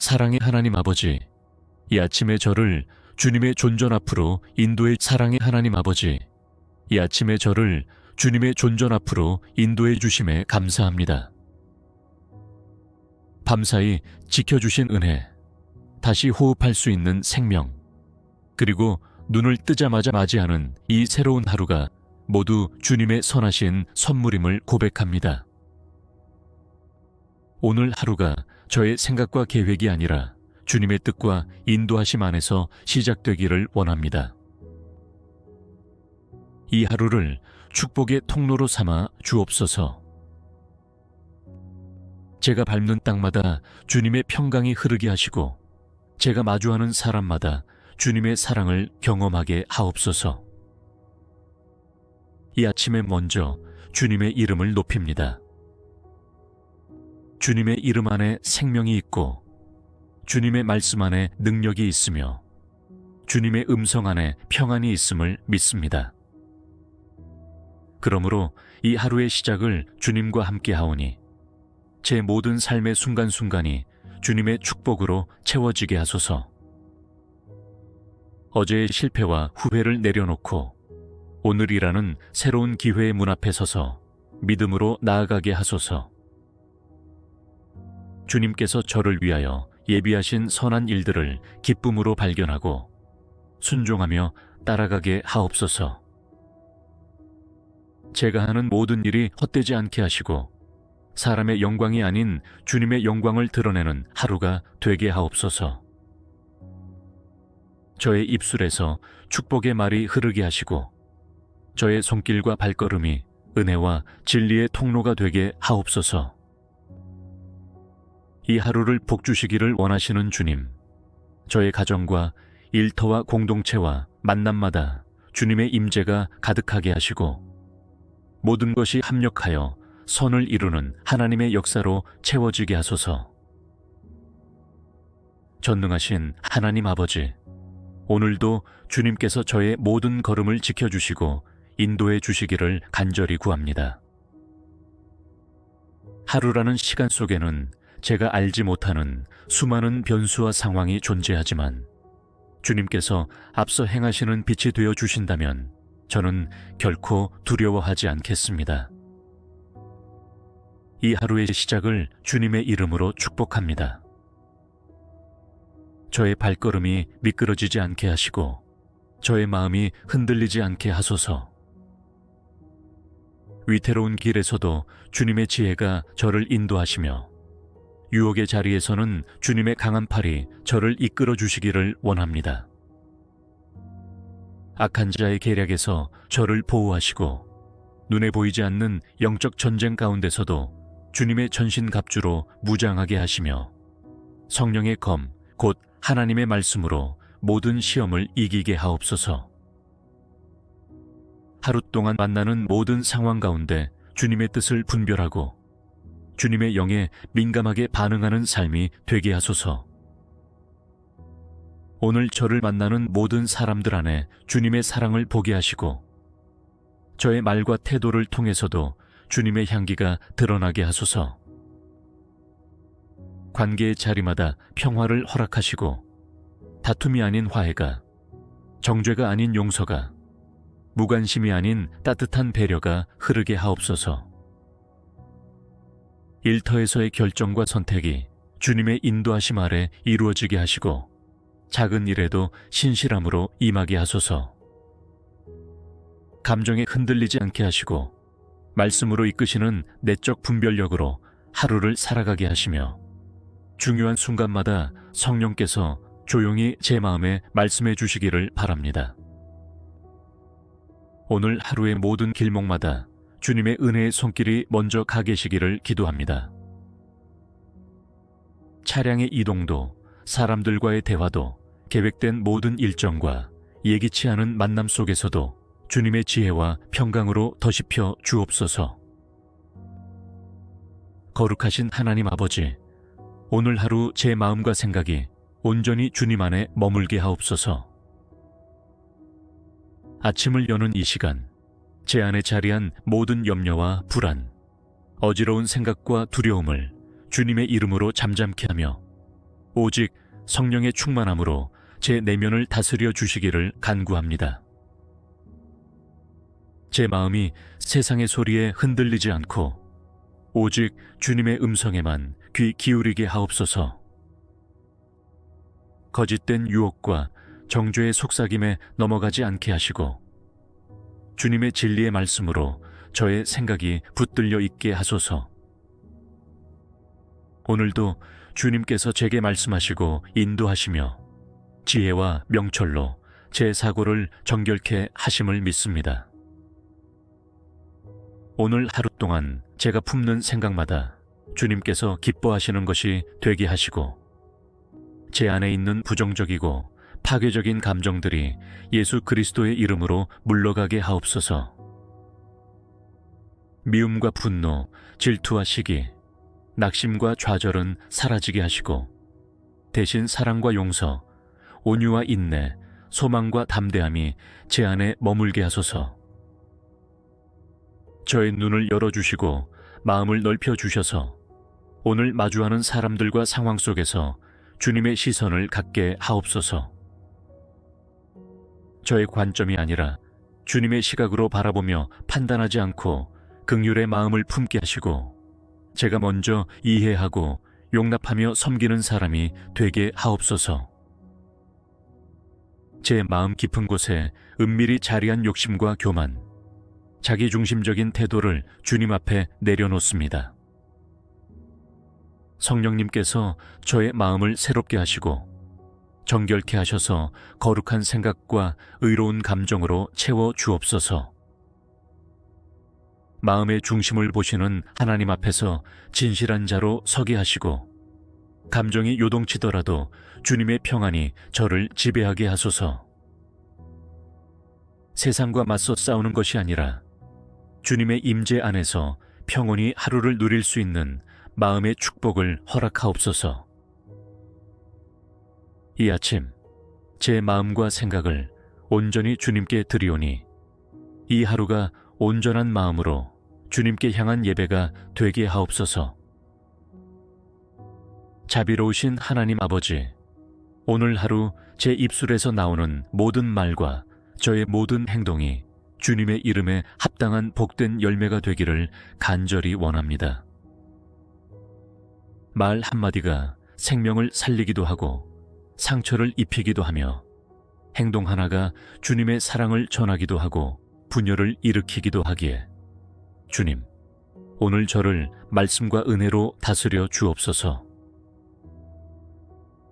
사랑의 하나님 아버지, 이 아침에 저를 주님의 존전 앞으로 인도해 사랑의 하나님 아버지, 이 아침에 저를 주님의 존전 앞으로 인도해 주심에 감사합니다. 밤사이 지켜주신 은혜, 다시 호흡할 수 있는 생명, 그리고 눈을 뜨자마자 맞이하는 이 새로운 하루가 모두 주님의 선하신 선물임을 고백합니다. 오늘 하루가 저의 생각과 계획이 아니라 주님의 뜻과 인도하심 안에서 시작되기를 원합니다. 이 하루를 축복의 통로로 삼아 주옵소서. 제가 밟는 땅마다 주님의 평강이 흐르게 하시고 제가 마주하는 사람마다 주님의 사랑을 경험하게 하옵소서. 이 아침에 먼저 주님의 이름을 높입니다. 주님의 이름 안에 생명이 있고 주님의 말씀 안에 능력이 있으며 주님의 음성 안에 평안이 있음을 믿습니다. 그러므로 이 하루의 시작을 주님과 함께 하오니 제 모든 삶의 순간순간이 주님의 축복으로 채워지게 하소서. 어제의 실패와 후회를 내려놓고 오늘이라는 새로운 기회의 문 앞에 서서 믿음으로 나아가게 하소서. 주님께서 저를 위하여 예비하신 선한 일들을 기쁨으로 발견하고 순종하며 따라가게 하옵소서. 제가 하는 모든 일이 헛되지 않게 하시고 사람의 영광이 아닌 주님의 영광을 드러내는 하루가 되게 하옵소서. 저의 입술에서 축복의 말이 흐르게 하시고 저의 손길과 발걸음이 은혜와 진리의 통로가 되게 하옵소서. 이 하루를 복주시기를 원하시는 주님, 저의 가정과 일터와 공동체와 만남마다 주님의 임재가 가득하게 하시고 모든 것이 합력하여 선을 이루는 하나님의 역사로 채워지게 하소서. 전능하신 하나님 아버지, 오늘도 주님께서 저의 모든 걸음을 지켜주시고 인도해 주시기를 간절히 구합니다. 하루라는 시간 속에는 제가 알지 못하는 수많은 변수와 상황이 존재하지만 주님께서 앞서 행하시는 빛이 되어 주신다면 저는 결코 두려워하지 않겠습니다. 이 하루의 시작을 주님의 이름으로 축복합니다. 저의 발걸음이 미끄러지지 않게 하시고 저의 마음이 흔들리지 않게 하소서. 위태로운 길에서도 주님의 지혜가 저를 인도하시며 유혹의 자리에서는 주님의 강한 팔이 저를 이끌어 주시기를 원합니다. 악한 자의 계략에서 저를 보호하시고 눈에 보이지 않는 영적 전쟁 가운데서도 주님의 전신갑주로 무장하게 하시며 성령의 검, 곧 하나님의 말씀으로 모든 시험을 이기게 하옵소서. 하루 동안 만나는 모든 상황 가운데 주님의 뜻을 분별하고 주님의 영에 민감하게 반응하는 삶이 되게 하소서. 오늘 저를 만나는 모든 사람들 안에 주님의 사랑을 보게 하시고 저의 말과 태도를 통해서도 주님의 향기가 드러나게 하소서. 관계의 자리마다 평화를 허락하시고 다툼이 아닌 화해가, 정죄가 아닌 용서가, 무관심이 아닌 따뜻한 배려가 흐르게 하옵소서. 일터에서의 결정과 선택이 주님의 인도하심 아래 이루어지게 하시고 작은 일에도 신실함으로 임하게 하소서. 감정에 흔들리지 않게 하시고 말씀으로 이끄시는 내적 분별력으로 하루를 살아가게 하시며 중요한 순간마다 성령께서 조용히 제 마음에 말씀해 주시기를 바랍니다. 오늘 하루의 모든 길목마다 주님의 은혜의 손길이 먼저 가 계시기를 기도합니다. 차량의 이동도 사람들과의 대화도 계획된 모든 일정과 예기치 않은 만남 속에서도 주님의 지혜와 평강으로 더시펴 주옵소서. 거룩하신 하나님 아버지, 오늘 하루 제 마음과 생각이 온전히 주님 안에 머물게 하옵소서. 아침을 여는 이 시간, 제 안에 자리한 모든 염려와 불안, 어지러운 생각과 두려움을 주님의 이름으로 잠잠케 하며 오직 성령의 충만함으로 제 내면을 다스려 주시기를 간구합니다. 제 마음이 세상의 소리에 흔들리지 않고 오직 주님의 음성에만 귀 기울이게 하옵소서. 거짓된 유혹과 정죄의 속삭임에 넘어가지 않게 하시고 주님의 진리의 말씀으로 저의 생각이 붙들려 있게 하소서. 오늘도 주님께서 제게 말씀하시고 인도하시며 지혜와 명철로 제 사고를 정결케 하심을 믿습니다. 오늘 하루 동안 제가 품는 생각마다 주님께서 기뻐하시는 것이 되게 하시고 제 안에 있는 부정적이고 파괴적인 감정들이 예수 그리스도의 이름으로 물러가게 하옵소서. 미움과 분노, 질투와 시기, 낙심과 좌절은 사라지게 하시고 대신 사랑과 용서, 온유와 인내, 소망과 담대함이 제 안에 머물게 하소서. 저의 눈을 열어주시고 마음을 넓혀주셔서 오늘 마주하는 사람들과 상황 속에서 주님의 시선을 갖게 하옵소서. 저의 관점이 아니라 주님의 시각으로 바라보며 판단하지 않고 긍휼의 마음을 품게 하시고 제가 먼저 이해하고 용납하며 섬기는 사람이 되게 하옵소서. 제 마음 깊은 곳에 은밀히 자리한 욕심과 교만, 자기중심적인 태도를 주님 앞에 내려놓습니다. 성령님께서 저의 마음을 새롭게 하시고 정결케 하셔서 거룩한 생각과 의로운 감정으로 채워 주옵소서. 마음의 중심을 보시는 하나님 앞에서 진실한 자로 서게 하시고 감정이 요동치더라도 주님의 평안이 저를 지배하게 하소서. 세상과 맞서 싸우는 것이 아니라 주님의 임재 안에서 평온히 하루를 누릴 수 있는 마음의 축복을 허락하옵소서. 이 아침 제 마음과 생각을 온전히 주님께 드리오니 이 하루가 온전한 마음으로 주님께 향한 예배가 되게 하옵소서. 자비로우신 하나님 아버지, 오늘 하루 제 입술에서 나오는 모든 말과 저의 모든 행동이 주님의 이름에 합당한 복된 열매가 되기를 간절히 원합니다. 말 한마디가 생명을 살리기도 하고 상처를 입히기도 하며 행동 하나가 주님의 사랑을 전하기도 하고 분열을 일으키기도 하기에 주님, 오늘 저를 말씀과 은혜로 다스려 주옵소서.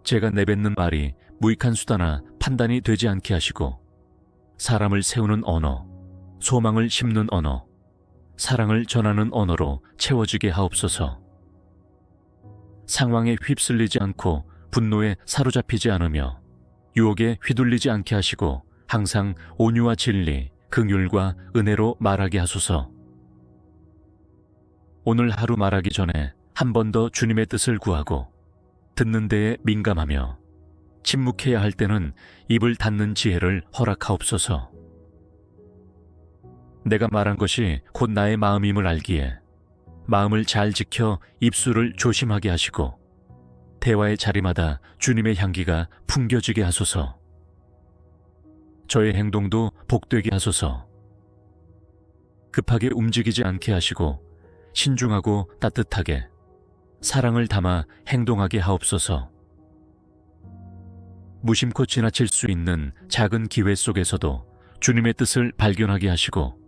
제가 내뱉는 말이 무익한 수다나 판단이 되지 않게 하시고 사람을 세우는 언어, 소망을 심는 언어, 사랑을 전하는 언어로 채워지게 하옵소서. 상황에 휩쓸리지 않고 분노에 사로잡히지 않으며 유혹에 휘둘리지 않게 하시고 항상 온유와 진리, 긍휼과 은혜로 말하게 하소서. 오늘 하루 말하기 전에 한 번 더 주님의 뜻을 구하고 듣는 데에 민감하며 침묵해야 할 때는 입을 닫는 지혜를 허락하옵소서. 내가 말한 것이 곧 나의 마음임을 알기에 마음을 잘 지켜 입술을 조심하게 하시고 대화의 자리마다 주님의 향기가 풍겨지게 하소서. 저의 행동도 복되게 하소서. 급하게 움직이지 않게 하시고 신중하고 따뜻하게 사랑을 담아 행동하게 하옵소서. 무심코 지나칠 수 있는 작은 기회 속에서도 주님의 뜻을 발견하게 하시고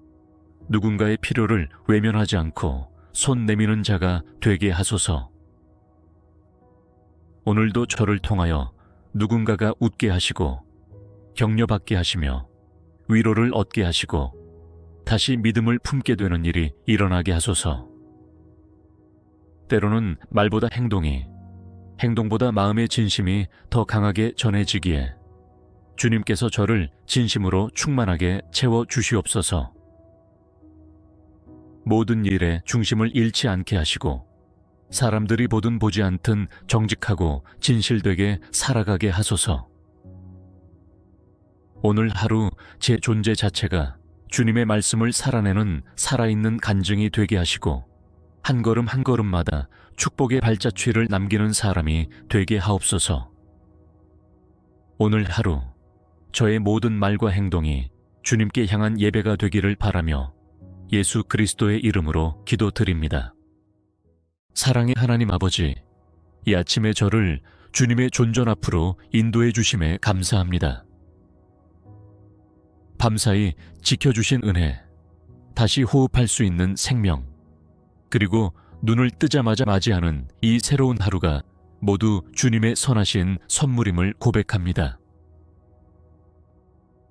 누군가의 필요를 외면하지 않고 손 내미는 자가 되게 하소서. 오늘도 저를 통하여 누군가가 웃게 하시고 격려받게 하시며 위로를 얻게 하시고 다시 믿음을 품게 되는 일이 일어나게 하소서. 때로는 말보다 행동이, 행동보다 마음의 진심이 더 강하게 전해지기에 주님께서 저를 진심으로 충만하게 채워 주시옵소서. 모든 일에 중심을 잃지 않게 하시고 사람들이 보든 보지 않든 정직하고 진실되게 살아가게 하소서. 오늘 하루 제 존재 자체가 주님의 말씀을 살아내는 살아있는 간증이 되게 하시고 한 걸음 한 걸음마다 축복의 발자취를 남기는 사람이 되게 하옵소서. 오늘 하루 저의 모든 말과 행동이 주님께 향한 예배가 되기를 바라며 예수 그리스도의 이름으로 기도드립니다. 사랑의 하나님 아버지, 이 아침에 저를 주님의 존전 앞으로 인도해 주심에 감사합니다. 밤사이 지켜주신 은혜, 다시 호흡할 수 있는 생명, 그리고 눈을 뜨자마자 맞이하는 이 새로운 하루가 모두 주님의 선하신 선물임을 고백합니다.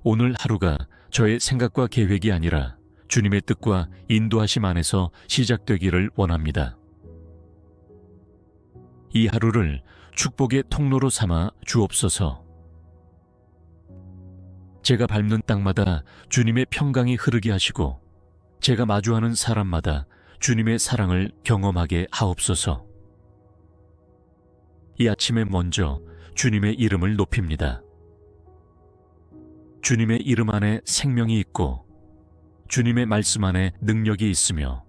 오늘 하루가 저의 생각과 계획이 아니라 주님의 뜻과 인도하심 안에서 시작되기를 원합니다. 이 하루를 축복의 통로로 삼아 주옵소서. 제가 밟는 땅마다 주님의 평강이 흐르게 하시고 제가 마주하는 사람마다 주님의 사랑을 경험하게 하옵소서. 이 아침에 먼저 주님의 이름을 높입니다. 주님의 이름 안에 생명이 있고 주님의 말씀 안에 능력이 있으며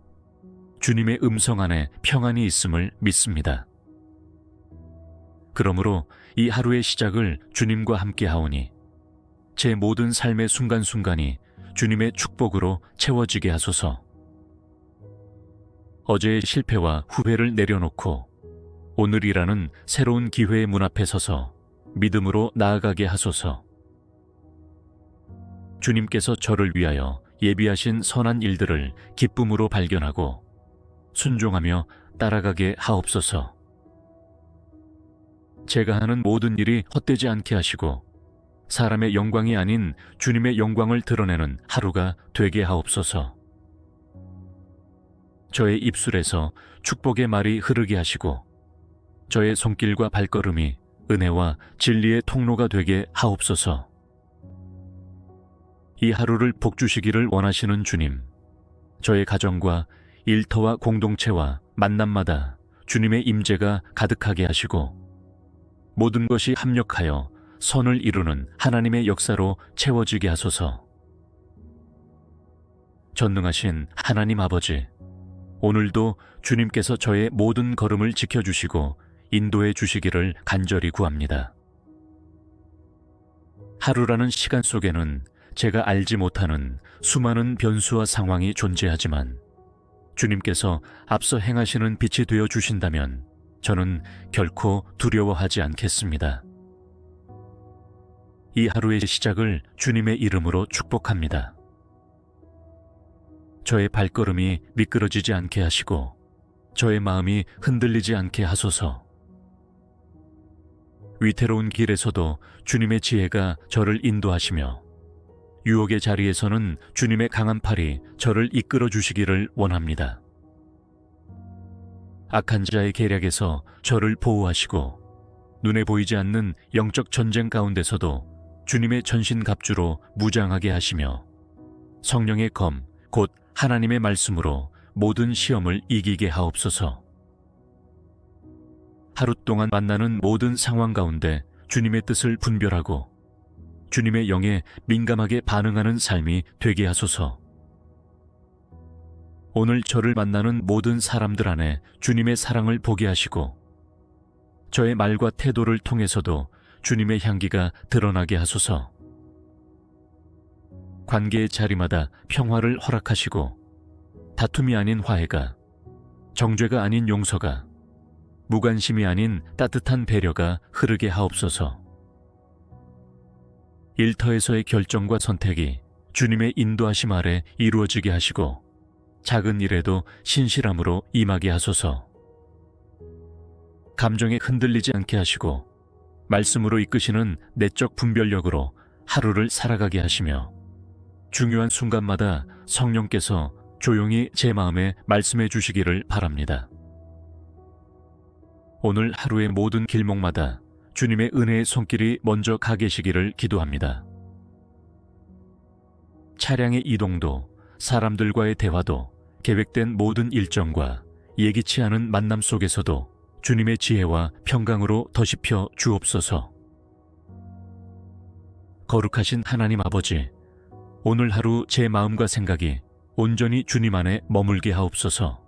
주님의 음성 안에 평안이 있음을 믿습니다. 그러므로 이 하루의 시작을 주님과 함께 하오니 제 모든 삶의 순간순간이 주님의 축복으로 채워지게 하소서. 어제의 실패와 후회를 내려놓고 오늘이라는 새로운 기회의 문 앞에 서서 믿음으로 나아가게 하소서. 주님께서 저를 위하여 예비하신 선한 일들을 기쁨으로 발견하고 순종하며 따라가게 하옵소서. 제가 하는 모든 일이 헛되지 않게 하시고 사람의 영광이 아닌 주님의 영광을 드러내는 하루가 되게 하옵소서. 저의 입술에서 축복의 말이 흐르게 하시고 저의 손길과 발걸음이 은혜와 진리의 통로가 되게 하옵소서. 이 하루를 복주시기를 원하시는 주님, 저의 가정과 일터와 공동체와 만남마다 주님의 임재가 가득하게 하시고 모든 것이 합력하여 선을 이루는 하나님의 역사로 채워지게 하소서. 전능하신 하나님 아버지, 오늘도 주님께서 저의 모든 걸음을 지켜주시고 인도해 주시기를 간절히 구합니다. 하루라는 시간 속에는 제가 알지 못하는 수많은 변수와 상황이 존재하지만 주님께서 앞서 행하시는 빛이 되어 주신다면 저는 결코 두려워하지 않겠습니다. 이 하루의 시작을 주님의 이름으로 축복합니다. 저의 발걸음이 미끄러지지 않게 하시고 저의 마음이 흔들리지 않게 하소서. 위태로운 길에서도 주님의 지혜가 저를 인도하시며 유혹의 자리에서는 주님의 강한 팔이 저를 이끌어 주시기를 원합니다. 악한 자의 계략에서 저를 보호하시고 눈에 보이지 않는 영적 전쟁 가운데서도 주님의 전신갑주로 무장하게 하시며 성령의 검, 곧 하나님의 말씀으로 모든 시험을 이기게 하옵소서. 하루 동안 만나는 모든 상황 가운데 주님의 뜻을 분별하고 주님의 영에 민감하게 반응하는 삶이 되게 하소서. 오늘 저를 만나는 모든 사람들 안에 주님의 사랑을 보게 하시고 저의 말과 태도를 통해서도 주님의 향기가 드러나게 하소서. 관계의 자리마다 평화를 허락하시고 다툼이 아닌 화해가, 정죄가 아닌 용서가, 무관심이 아닌 따뜻한 배려가 흐르게 하옵소서. 일터에서의 결정과 선택이 주님의 인도하심 아래 이루어지게 하시고 작은 일에도 신실함으로 임하게 하소서. 감정에 흔들리지 않게 하시고 말씀으로 이끄시는 내적 분별력으로 하루를 살아가게 하시며 중요한 순간마다 성령께서 조용히 제 마음에 말씀해 주시기를 바랍니다. 오늘 하루의 모든 길목마다 주님의 은혜의 손길이 먼저 가 계시기를 기도합니다. 차량의 이동도, 사람들과의 대화도, 계획된 모든 일정과 예기치 않은 만남 속에서도 주님의 지혜와 평강으로 더시펴 주옵소서. 거룩하신 하나님 아버지, 오늘 하루 제 마음과 생각이 온전히 주님 안에 머물게 하옵소서.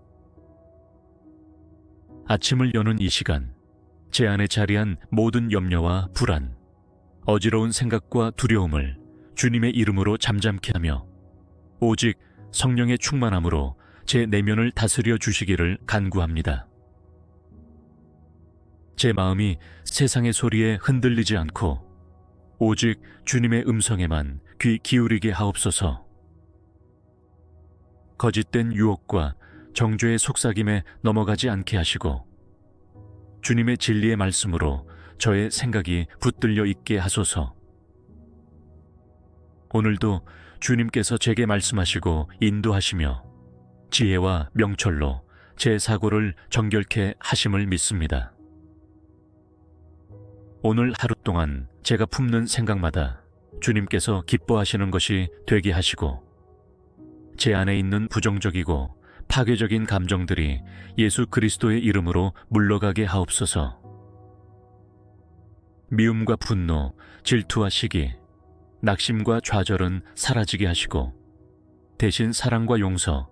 아침을 여는 이 시간, 제 안에 자리한 모든 염려와 불안, 어지러운 생각과 두려움을 주님의 이름으로 잠잠케 하며 오직 성령의 충만함으로 제 내면을 다스려 주시기를 간구합니다. 제 마음이 세상의 소리에 흔들리지 않고 오직 주님의 음성에만 귀 기울이게 하옵소서. 거짓된 유혹과 정죄의 속삭임에 넘어가지 않게 하시고 주님의 진리의 말씀으로 저의 생각이 붙들려 있게 하소서. 오늘도 주님께서 제게 말씀하시고 인도하시며 지혜와 명철로 제 사고를 정결케 하심을 믿습니다. 오늘 하루 동안 제가 품는 생각마다 주님께서 기뻐하시는 것이 되게 하시고 제 안에 있는 부정적이고 파괴적인 감정들이 예수 그리스도의 이름으로 물러가게 하옵소서. 미움과 분노, 질투와 시기, 낙심과 좌절은 사라지게 하시고 대신 사랑과 용서,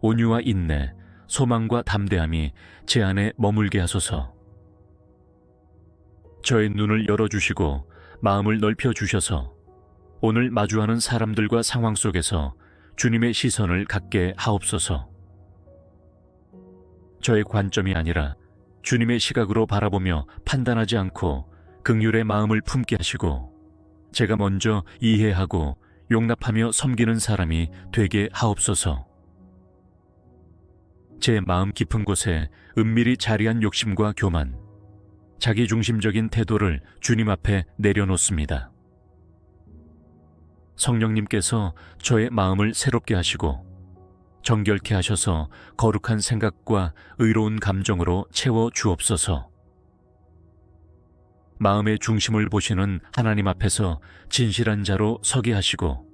온유와 인내, 소망과 담대함이 제 안에 머물게 하소서. 저의 눈을 열어주시고 마음을 넓혀주셔서 오늘 마주하는 사람들과 상황 속에서 주님의 시선을 갖게 하옵소서. 저의 관점이 아니라 주님의 시각으로 바라보며 판단하지 않고 긍휼의 마음을 품게 하시고 제가 먼저 이해하고 용납하며 섬기는 사람이 되게 하옵소서. 제 마음 깊은 곳에 은밀히 자리한 욕심과 교만, 자기중심적인 태도를 주님 앞에 내려놓습니다. 성령님께서 저의 마음을 새롭게 하시고 정결케 하셔서 거룩한 생각과 의로운 감정으로 채워 주옵소서. 마음의 중심을 보시는 하나님 앞에서 진실한 자로 서게 하시고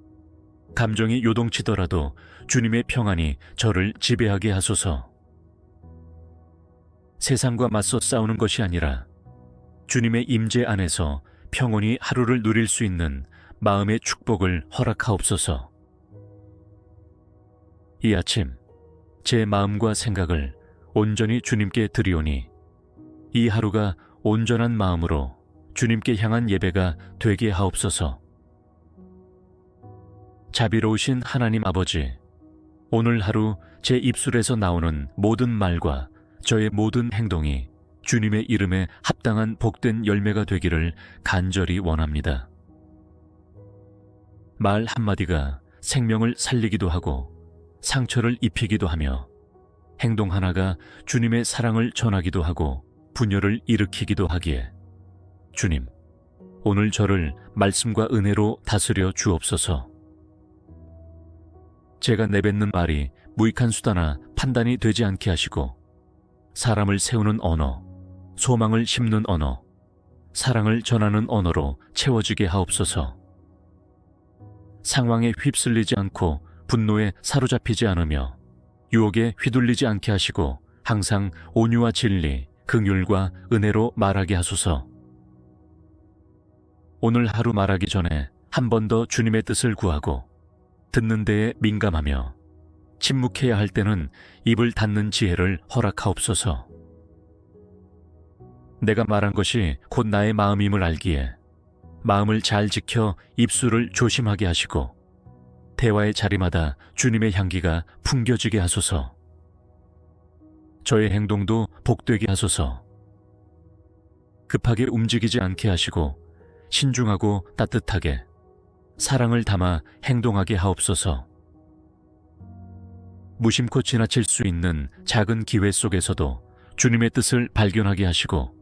감정이 요동치더라도 주님의 평안이 저를 지배하게 하소서. 세상과 맞서 싸우는 것이 아니라 주님의 임재 안에서 평온히 하루를 누릴 수 있는 마음의 축복을 허락하옵소서. 이 아침 제 마음과 생각을 온전히 주님께 드리오니 이 하루가 온전한 마음으로 주님께 향한 예배가 되게 하옵소서. 자비로우신 하나님 아버지, 오늘 하루 제 입술에서 나오는 모든 말과 저의 모든 행동이 주님의 이름에 합당한 복된 열매가 되기를 간절히 원합니다. 말 한마디가 생명을 살리기도 하고 상처를 입히기도 하며 행동 하나가 주님의 사랑을 전하기도 하고 분열을 일으키기도 하기에 주님, 오늘 저를 말씀과 은혜로 다스려 주옵소서. 제가 내뱉는 말이 무익한 수다나 판단이 되지 않게 하시고 사람을 세우는 언어, 소망을 심는 언어, 사랑을 전하는 언어로 채워지게 하옵소서. 상황에 휩쓸리지 않고 분노에 사로잡히지 않으며 유혹에 휘둘리지 않게 하시고 항상 온유와 진리, 긍휼과 은혜로 말하게 하소서. 오늘 하루 말하기 전에 한 번 더 주님의 뜻을 구하고 듣는 데에 민감하며 침묵해야 할 때는 입을 닫는 지혜를 허락하옵소서. 내가 말한 것이 곧 나의 마음임을 알기에 마음을 잘 지켜 입술을 조심하게 하시고 대화의 자리마다 주님의 향기가 풍겨지게 하소서. 저의 행동도 복되게 하소서. 급하게 움직이지 않게 하시고 신중하고 따뜻하게 사랑을 담아 행동하게 하옵소서. 무심코 지나칠 수 있는 작은 기회 속에서도 주님의 뜻을 발견하게 하시고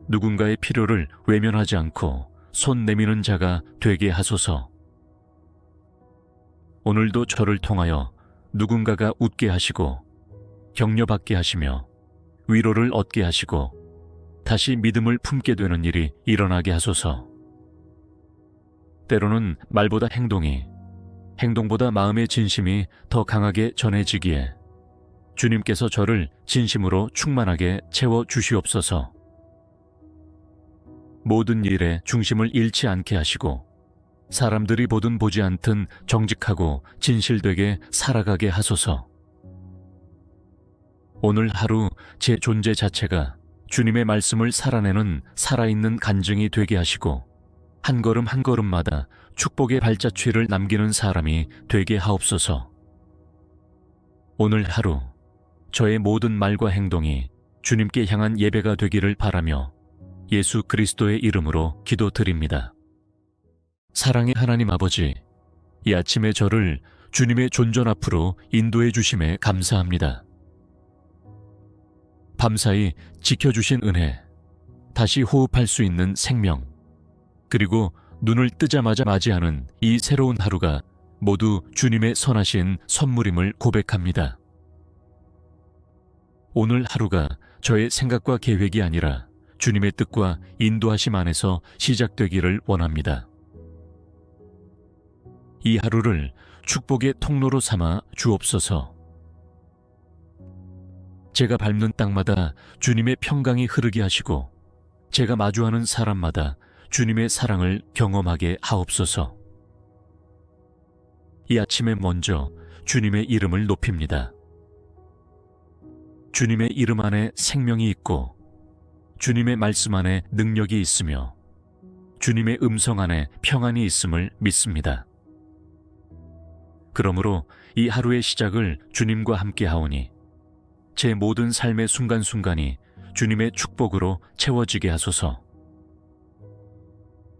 누군가의 필요를 외면하지 않고 손 내미는 자가 되게 하소서. 오늘도 저를 통하여 누군가가 웃게 하시고 격려받게 하시며 위로를 얻게 하시고 다시 믿음을 품게 되는 일이 일어나게 하소서. 때로는 말보다 행동이, 행동보다 마음의 진심이 더 강하게 전해지기에 주님께서 저를 진심으로 충만하게 채워 주시옵소서. 모든 일에 중심을 잃지 않게 하시고 사람들이 보든 보지 않든 정직하고 진실되게 살아가게 하소서. 오늘 하루 제 존재 자체가 주님의 말씀을 살아내는 살아있는 간증이 되게 하시고 한 걸음 한 걸음마다 축복의 발자취를 남기는 사람이 되게 하옵소서. 오늘 하루 저의 모든 말과 행동이 주님께 향한 예배가 되기를 바라며 예수 그리스도의 이름으로 기도드립니다. 사랑의 하나님 아버지, 이 아침에 저를 주님의 존전 앞으로 인도해 주심에 감사합니다. 밤사이 지켜주신 은혜, 다시 호흡할 수 있는 생명, 그리고 눈을 뜨자마자 맞이하는 이 새로운 하루가 모두 주님의 선하신 선물임을 고백합니다. 오늘 하루가 저의 생각과 계획이 아니라 주님의 뜻과 인도하심 안에서 시작되기를 원합니다. 이 하루를 축복의 통로로 삼아 주옵소서. 제가 밟는 땅마다 주님의 평강이 흐르게 하시고 제가 마주하는 사람마다 주님의 사랑을 경험하게 하옵소서. 이 아침에 먼저 주님의 이름을 높입니다. 주님의 이름 안에 생명이 있고 주님의 말씀 안에 능력이 있으며 주님의 음성 안에 평안이 있음을 믿습니다. 그러므로 이 하루의 시작을 주님과 함께 하오니 제 모든 삶의 순간순간이 주님의 축복으로 채워지게 하소서.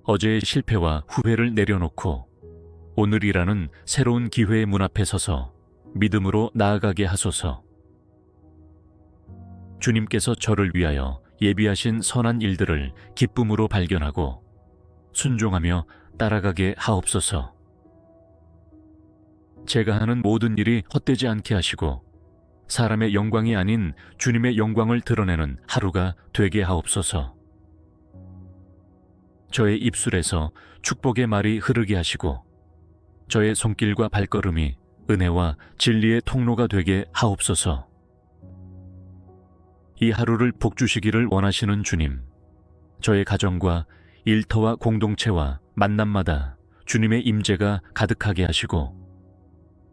어제의 실패와 후회를 내려놓고 오늘이라는 새로운 기회의 문 앞에 서서 믿음으로 나아가게 하소서. 주님께서 저를 위하여 예비하신 선한 일들을 기쁨으로 발견하고 순종하며 따라가게 하옵소서. 제가 하는 모든 일이 헛되지 않게 하시고 사람의 영광이 아닌 주님의 영광을 드러내는 하루가 되게 하옵소서. 저의 입술에서 축복의 말이 흐르게 하시고 저의 손길과 발걸음이 은혜와 진리의 통로가 되게 하옵소서. 이 하루를 복주시기를 원하시는 주님, 저의 가정과 일터와 공동체와 만남마다 주님의 임재가 가득하게 하시고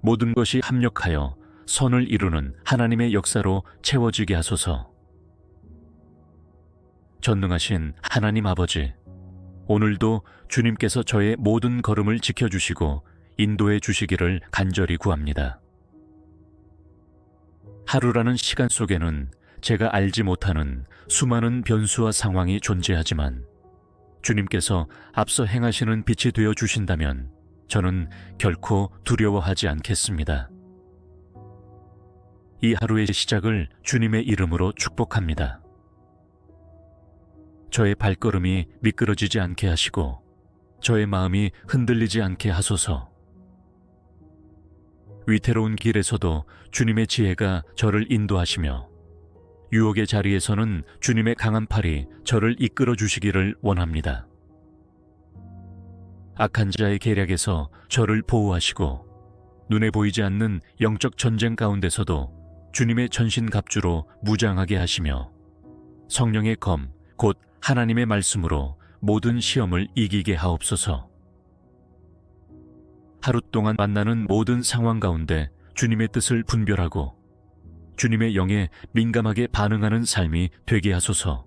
모든 것이 합력하여 선을 이루는 하나님의 역사로 채워지게 하소서. 전능하신 하나님 아버지, 오늘도 주님께서 저의 모든 걸음을 지켜주시고 인도해 주시기를 간절히 구합니다. 하루라는 시간 속에는 제가 알지 못하는 수많은 변수와 상황이 존재하지만 주님께서 앞서 행하시는 빛이 되어 주신다면 저는 결코 두려워하지 않겠습니다. 이 하루의 시작을 주님의 이름으로 축복합니다. 저의 발걸음이 미끄러지지 않게 하시고 저의 마음이 흔들리지 않게 하소서. 위태로운 길에서도 주님의 지혜가 저를 인도하시며 유혹의 자리에서는 주님의 강한 팔이 저를 이끌어 주시기를 원합니다. 악한 자의 계략에서 저를 보호하시고 눈에 보이지 않는 영적 전쟁 가운데서도 주님의 전신갑주로 무장하게 하시며 성령의 검, 곧 하나님의 말씀으로 모든 시험을 이기게 하옵소서. 하루 동안 만나는 모든 상황 가운데 주님의 뜻을 분별하고 주님의 영에 민감하게 반응하는 삶이 되게 하소서.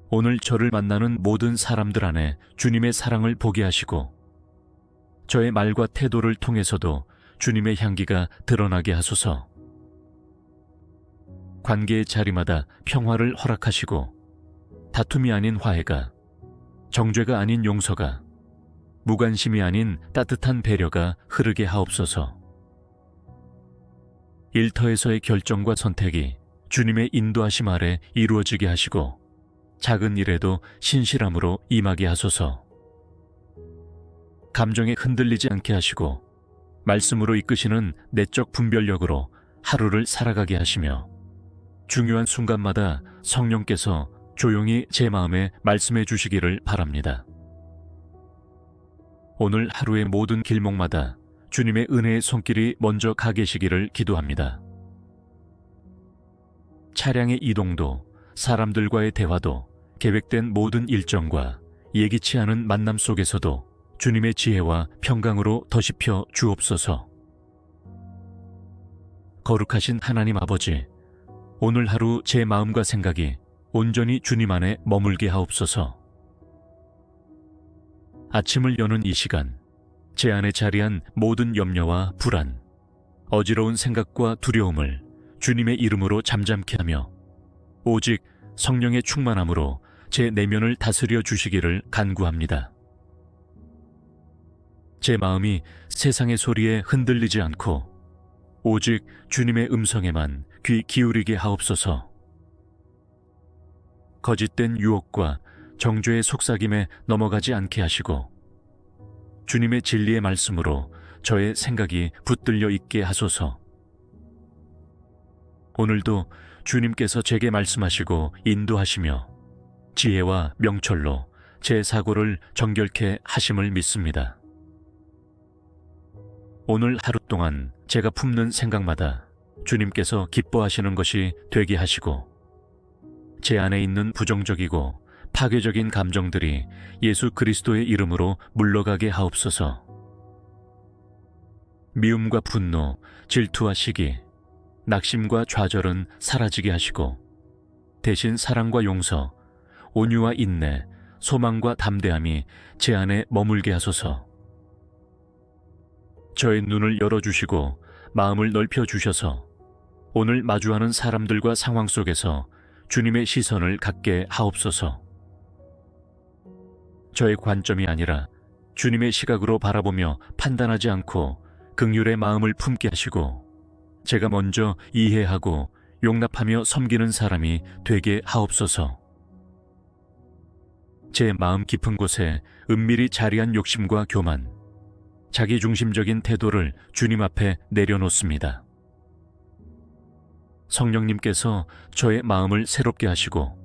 오늘 저를 만나는 모든 사람들 안에 주님의 사랑을 보게 하시고 저의 말과 태도를 통해서도 주님의 향기가 드러나게 하소서. 관계의 자리마다 평화를 허락하시고 다툼이 아닌 화해가, 정죄가 아닌 용서가, 무관심이 아닌 따뜻한 배려가 흐르게 하옵소서. 일터에서의 결정과 선택이 주님의 인도하심 아래 이루어지게 하시고 작은 일에도 신실함으로 임하게 하소서. 감정에 흔들리지 않게 하시고 말씀으로 이끄시는 내적 분별력으로 하루를 살아가게 하시며 중요한 순간마다 성령께서 조용히 제 마음에 말씀해 주시기를 바랍니다. 오늘 하루의 모든 길목마다 주님의 은혜의 손길이 먼저 가 계시기를 기도합니다. 차량의 이동도, 사람들과의 대화도, 계획된 모든 일정과 예기치 않은 만남 속에서도 주님의 지혜와 평강으로 더시펴 주옵소서. 거룩하신 하나님 아버지, 오늘 하루 제 마음과 생각이 온전히 주님 안에 머물게 하옵소서. 아침을 여는 이 시간, 제 안에 자리한 모든 염려와 불안, 어지러운 생각과 두려움을 주님의 이름으로 잠잠케 하며 오직 성령의 충만함으로 제 내면을 다스려 주시기를 간구합니다. 제 마음이 세상의 소리에 흔들리지 않고 오직 주님의 음성에만 귀 기울이게 하옵소서. 거짓된 유혹과 정죄의 속삭임에 넘어가지 않게 하시고 주님의 진리의 말씀으로 저의 생각이 붙들려 있게 하소서. 오늘도 주님께서 제게 말씀하시고 인도하시며 지혜와 명철로 제 사고를 정결케 하심을 믿습니다. 오늘 하루 동안 제가 품는 생각마다 주님께서 기뻐하시는 것이 되게 하시고 제 안에 있는 부정적이고 파괴적인 감정들이 예수 그리스도의 이름으로 물러가게 하옵소서. 미움과 분노, 질투와 시기, 낙심과 좌절은 사라지게 하시고 대신 사랑과 용서, 온유와 인내, 소망과 담대함이 제 안에 머물게 하소서. 저의 눈을 열어주시고 마음을 넓혀주셔서 오늘 마주하는 사람들과 상황 속에서 주님의 시선을 갖게 하옵소서. 저의 관점이 아니라 주님의 시각으로 바라보며 판단하지 않고 긍휼의 마음을 품게 하시고 제가 먼저 이해하고 용납하며 섬기는 사람이 되게 하옵소서. 제 마음 깊은 곳에 은밀히 자리한 욕심과 교만, 자기중심적인 태도를 주님 앞에 내려놓습니다. 성령님께서 저의 마음을 새롭게 하시고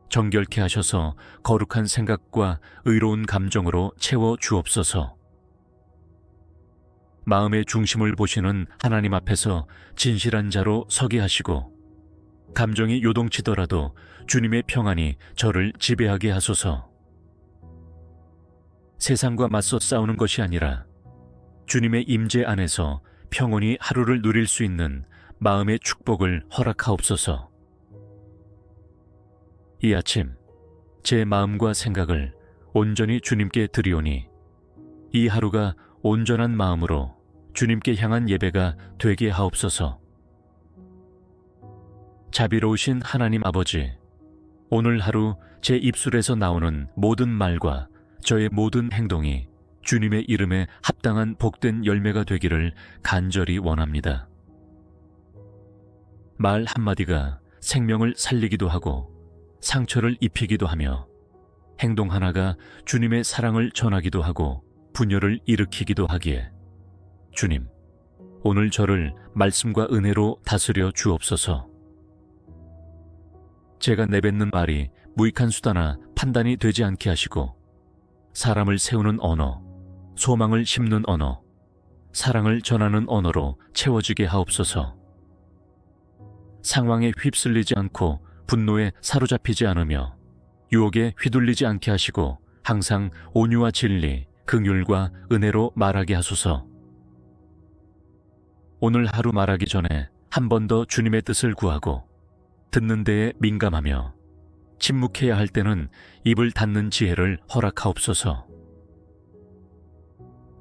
정결케 하셔서 거룩한 생각과 의로운 감정으로 채워 주옵소서. 마음의 중심을 보시는 하나님 앞에서 진실한 자로 서게 하시고 감정이 요동치더라도 주님의 평안이 저를 지배하게 하소서. 세상과 맞서 싸우는 것이 아니라 주님의 임재 안에서 평온히 하루를 누릴 수 있는 마음의 축복을 허락하옵소서. 이 아침 제 마음과 생각을 온전히 주님께 드리오니 이 하루가 온전한 마음으로 주님께 향한 예배가 되게 하옵소서. 자비로우신 하나님 아버지, 오늘 하루 제 입술에서 나오는 모든 말과 저의 모든 행동이 주님의 이름에 합당한 복된 열매가 되기를 간절히 원합니다. 말 한마디가 생명을 살리기도 하고 상처를 입히기도 하며 행동 하나가 주님의 사랑을 전하기도 하고 분열을 일으키기도 하기에 주님, 오늘 저를 말씀과 은혜로 다스려 주옵소서. 제가 내뱉는 말이 무익한 수다나 판단이 되지 않게 하시고 사람을 세우는 언어, 소망을 심는 언어, 사랑을 전하는 언어로 채워지게 하옵소서. 상황에 휩쓸리지 않고 분노에 사로잡히지 않으며 유혹에 휘둘리지 않게 하시고 항상 온유와 진리, 긍휼과 은혜로 말하게 하소서. 오늘 하루 말하기 전에 한 번 더 주님의 뜻을 구하고 듣는 데에 민감하며 침묵해야 할 때는 입을 닫는 지혜를 허락하옵소서.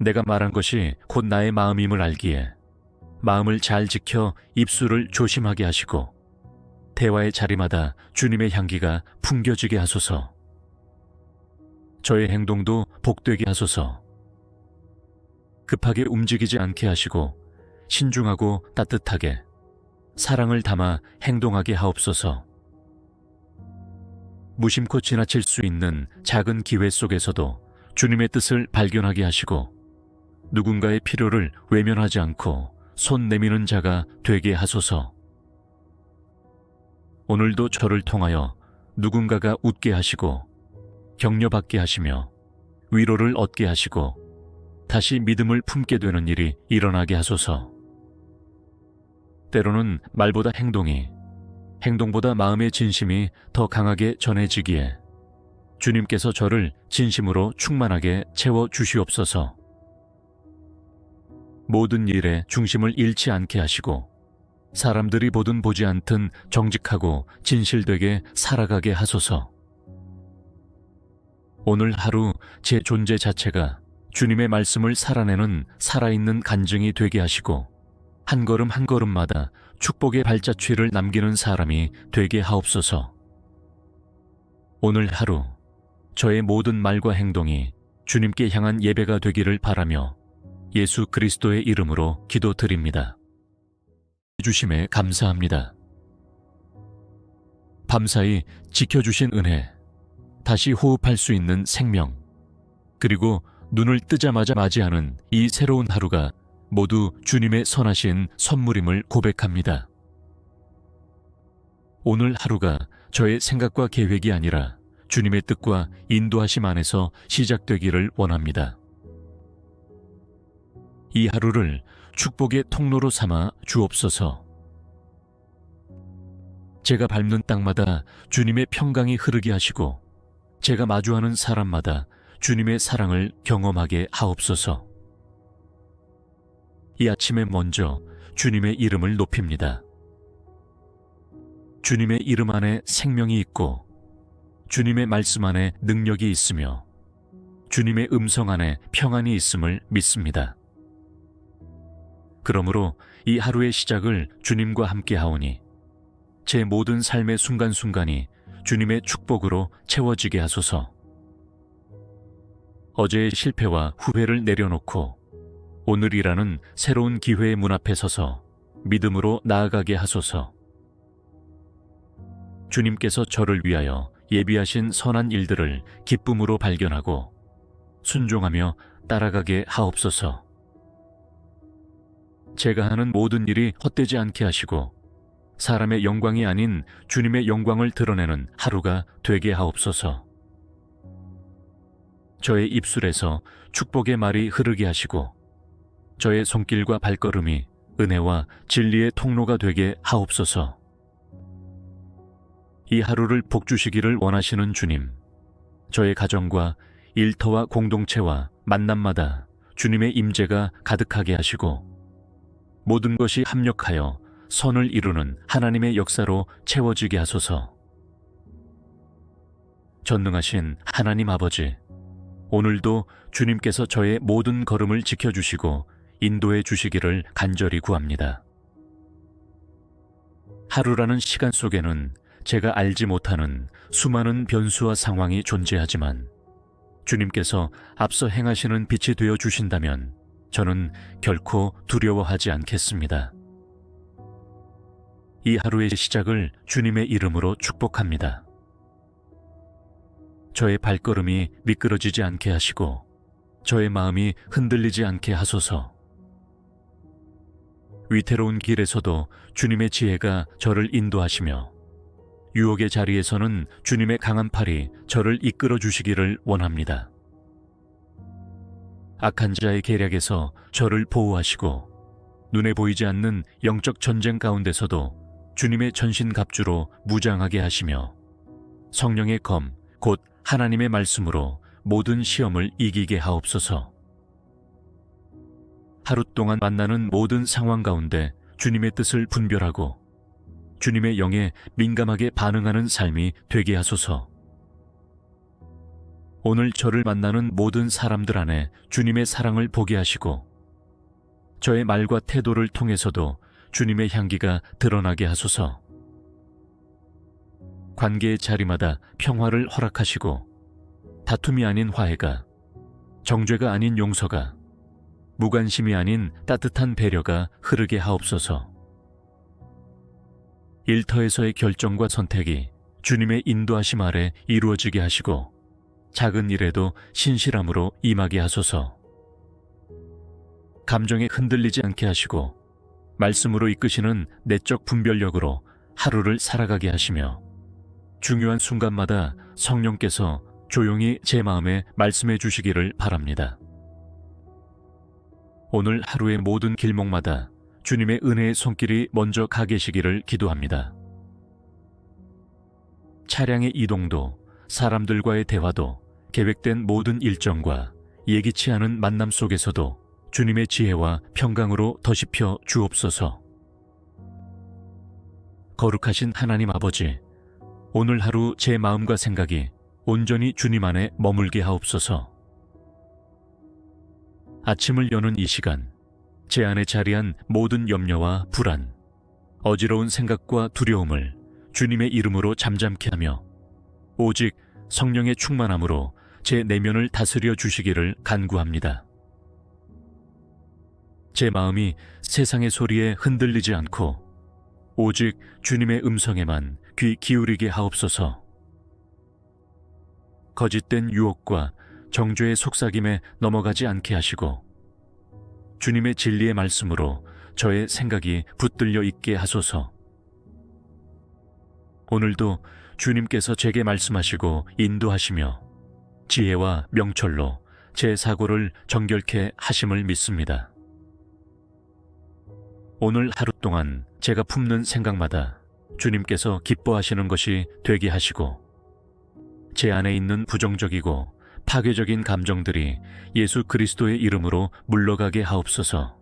내가 말한 것이 곧 나의 마음임을 알기에 마음을 잘 지켜 입술을 조심하게 하시고 대화의 자리마다 주님의 향기가 풍겨지게 하소서. 저의 행동도 복되게 하소서. 급하게 움직이지 않게 하시고 신중하고 따뜻하게 사랑을 담아 행동하게 하옵소서. 무심코 지나칠 수 있는 작은 기회 속에서도 주님의 뜻을 발견하게 하시고 누군가의 필요를 외면하지 않고 손 내미는 자가 되게 하소서. 오늘도 저를 통하여 누군가가 웃게 하시고 격려받게 하시며 위로를 얻게 하시고 다시 믿음을 품게 되는 일이 일어나게 하소서. 때로는 말보다 행동이, 행동보다 마음의 진심이 더 강하게 전해지기에 주님께서 저를 진심으로 충만하게 채워 주시옵소서. 모든 일에 중심을 잃지 않게 하시고 사람들이 보든 보지 않든 정직하고 진실되게 살아가게 하소서. 오늘 하루 제 존재 자체가 주님의 말씀을 살아내는 살아있는 간증이 되게 하시고 한 걸음 한 걸음마다 축복의 발자취를 남기는 사람이 되게 하옵소서. 오늘 하루 저의 모든 말과 행동이 주님께 향한 예배가 되기를 바라며 예수 그리스도의 이름으로 기도드립니다. 주심에 감사합니다. 밤사이 지켜주신 은혜, 다시 호흡할 수 있는 생명, 그리고 눈을 뜨자마자 맞이하는 이 새로운 하루가 모두 주님의 선하신 선물임을 고백합니다. 오늘 하루가 저의 생각과 계획이 아니라 주님의 뜻과 인도하심 안에서 시작되기를 원합니다. 이 하루를 축복의 통로로 삼아 주옵소서. 제가 밟는 땅마다 주님의 평강이 흐르게 하시고 제가 마주하는 사람마다 주님의 사랑을 경험하게 하옵소서. 이 아침에 먼저 주님의 이름을 높입니다. 주님의 이름 안에 생명이 있고 주님의 말씀 안에 능력이 있으며 주님의 음성 안에 평안이 있음을 믿습니다. 그러므로 이 하루의 시작을 주님과 함께 하오니 제 모든 삶의 순간순간이 주님의 축복으로 채워지게 하소서. 어제의 실패와 후회를 내려놓고 오늘이라는 새로운 기회의 문 앞에 서서 믿음으로 나아가게 하소서. 주님께서 저를 위하여 예비하신 선한 일들을 기쁨으로 발견하고 순종하며 따라가게 하옵소서. 제가 하는 모든 일이 헛되지 않게 하시고 사람의 영광이 아닌 주님의 영광을 드러내는 하루가 되게 하옵소서. 저의 입술에서 축복의 말이 흐르게 하시고 저의 손길과 발걸음이 은혜와 진리의 통로가 되게 하옵소서. 이 하루를 복주시기를 원하시는 주님, 저의 가정과 일터와 공동체와 만남마다 주님의 임재가 가득하게 하시고 모든 것이 합력하여 선을 이루는 하나님의 역사로 채워지게 하소서. 전능하신 하나님 아버지, 오늘도 주님께서 저의 모든 걸음을 지켜주시고 인도해 주시기를 간절히 구합니다. 하루라는 시간 속에는 제가 알지 못하는 수많은 변수와 상황이 존재하지만 주님께서 앞서 행하시는 빛이 되어 주신다면 저는 결코 두려워하지 않겠습니다. 이 하루의 시작을 주님의 이름으로 축복합니다. 저의 발걸음이 미끄러지지 않게 하시고 저의 마음이 흔들리지 않게 하소서. 위태로운 길에서도 주님의 지혜가 저를 인도하시며 유혹의 자리에서는 주님의 강한 팔이 저를 이끌어 주시기를 원합니다. 악한 자의 계략에서 저를 보호하시고 눈에 보이지 않는 영적 전쟁 가운데서도 주님의 전신갑주로 무장하게 하시며 성령의 검, 곧 하나님의 말씀으로 모든 시험을 이기게 하옵소서. 하루 동안 만나는 모든 상황 가운데 주님의 뜻을 분별하고 주님의 영에 민감하게 반응하는 삶이 되게 하소서. 오늘 저를 만나는 모든 사람들 안에 주님의 사랑을 보게 하시고 저의 말과 태도를 통해서도 주님의 향기가 드러나게 하소서. 관계의 자리마다 평화를 허락하시고 다툼이 아닌 화해가, 정죄가 아닌 용서가, 무관심이 아닌 따뜻한 배려가 흐르게 하옵소서. 일터에서의 결정과 선택이 주님의 인도하심 아래 이루어지게 하시고 작은 일에도 신실함으로 임하게 하소서. 감정에 흔들리지 않게 하시고 말씀으로 이끄시는 내적 분별력으로 하루를 살아가게 하시며 중요한 순간마다 성령께서 조용히 제 마음에 말씀해 주시기를 바랍니다. 오늘 하루의 모든 길목마다 주님의 은혜의 손길이 먼저 가 계시기를 기도합니다. 차량의 이동도, 사람들과의 대화도, 계획된 모든 일정과 예기치 않은 만남 속에서도 주님의 지혜와 평강으로 더시펴 주옵소서. 거룩하신 하나님 아버지, 오늘 하루 제 마음과 생각이 온전히 주님 안에 머물게 하옵소서. 아침을 여는 이 시간, 제 안에 자리한 모든 염려와 불안, 어지러운 생각과 두려움을 주님의 이름으로 잠잠케 하며 오직 성령의 충만함으로 제 내면을 다스려 주시기를 간구합니다. 제 마음이 세상의 소리에 흔들리지 않고 오직 주님의 음성에만 귀 기울이게 하옵소서. 거짓된 유혹과 정죄의 속삭임에 넘어가지 않게 하시고 주님의 진리의 말씀으로 저의 생각이 붙들려 있게 하소서. 오늘도 주님께서 제게 말씀하시고 인도하시며 지혜와 명철로 제 사고를 정결케 하심을 믿습니다. 오늘 하루 동안 제가 품는 생각마다 주님께서 기뻐하시는 것이 되게 하시고 제 안에 있는 부정적이고 파괴적인 감정들이 예수 그리스도의 이름으로 물러가게 하옵소서.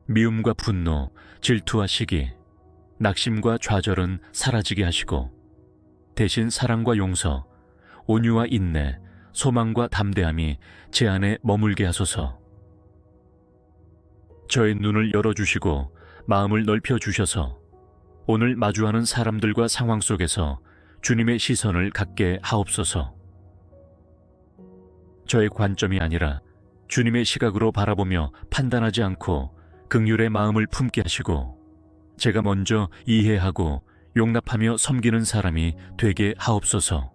미움과 분노, 질투와 시기, 낙심과 좌절은 사라지게 하시고 대신 사랑과 용서, 온유와 인내, 소망과 담대함이 제 안에 머물게 하소서. 저의 눈을 열어주시고 마음을 넓혀주셔서 오늘 마주하는 사람들과 상황 속에서 주님의 시선을 갖게 하옵소서. 저의 관점이 아니라 주님의 시각으로 바라보며 판단하지 않고 긍휼의 마음을 품게 하시고 제가 먼저 이해하고 용납하며 섬기는 사람이 되게 하옵소서.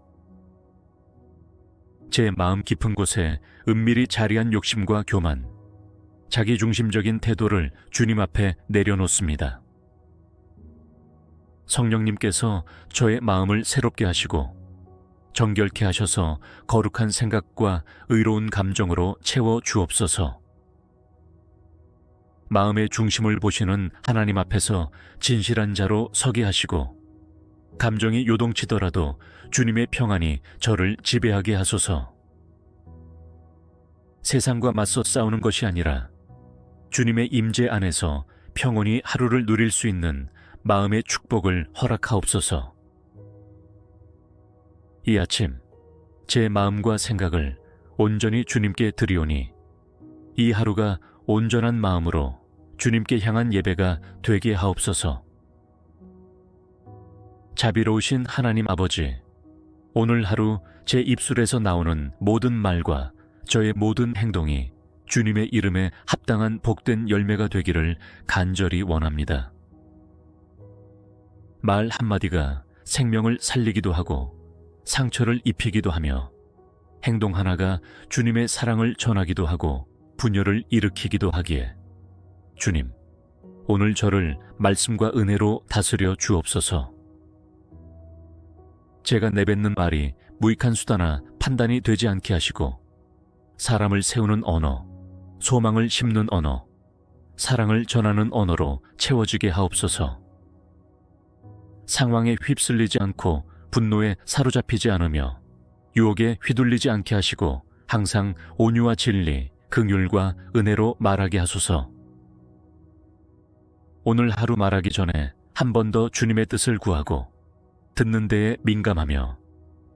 제 마음 깊은 곳에 은밀히 자리한 욕심과 교만, 자기중심적인 태도를 주님 앞에 내려놓습니다. 성령님께서 저의 마음을 새롭게 하시고 정결케 하셔서 거룩한 생각과 의로운 감정으로 채워 주옵소서. 마음의 중심을 보시는 하나님 앞에서 진실한 자로 서게 하시고 감정이 요동치더라도 주님의 평안이 저를 지배하게 하소서. 세상과 맞서 싸우는 것이 아니라 주님의 임재 안에서 평온히 하루를 누릴 수 있는 마음의 축복을 허락하옵소서. 이 아침 제 마음과 생각을 온전히 주님께 드리오니 이 하루가 온전한 마음으로 주님께 향한 예배가 되게 하옵소서. 자비로우신 하나님 아버지, 오늘 하루 제 입술에서 나오는 모든 말과 저의 모든 행동이 주님의 이름에 합당한 복된 열매가 되기를 간절히 원합니다. 말 한마디가 생명을 살리기도 하고 상처를 입히기도 하며 행동 하나가 주님의 사랑을 전하기도 하고 분열을 일으키기도 하기에 주님, 오늘 저를 말씀과 은혜로 다스려 주옵소서. 제가 내뱉는 말이 무익한 수다나 판단이 되지 않게 하시고 사람을 세우는 언어, 소망을 심는 언어, 사랑을 전하는 언어로 채워지게 하옵소서. 상황에 휩쓸리지 않고 분노에 사로잡히지 않으며 유혹에 휘둘리지 않게 하시고 항상 온유와 진리, 긍휼과 은혜로 말하게 하소서. 오늘 하루 말하기 전에 한 번 더 주님의 뜻을 구하고 듣는 데에 민감하며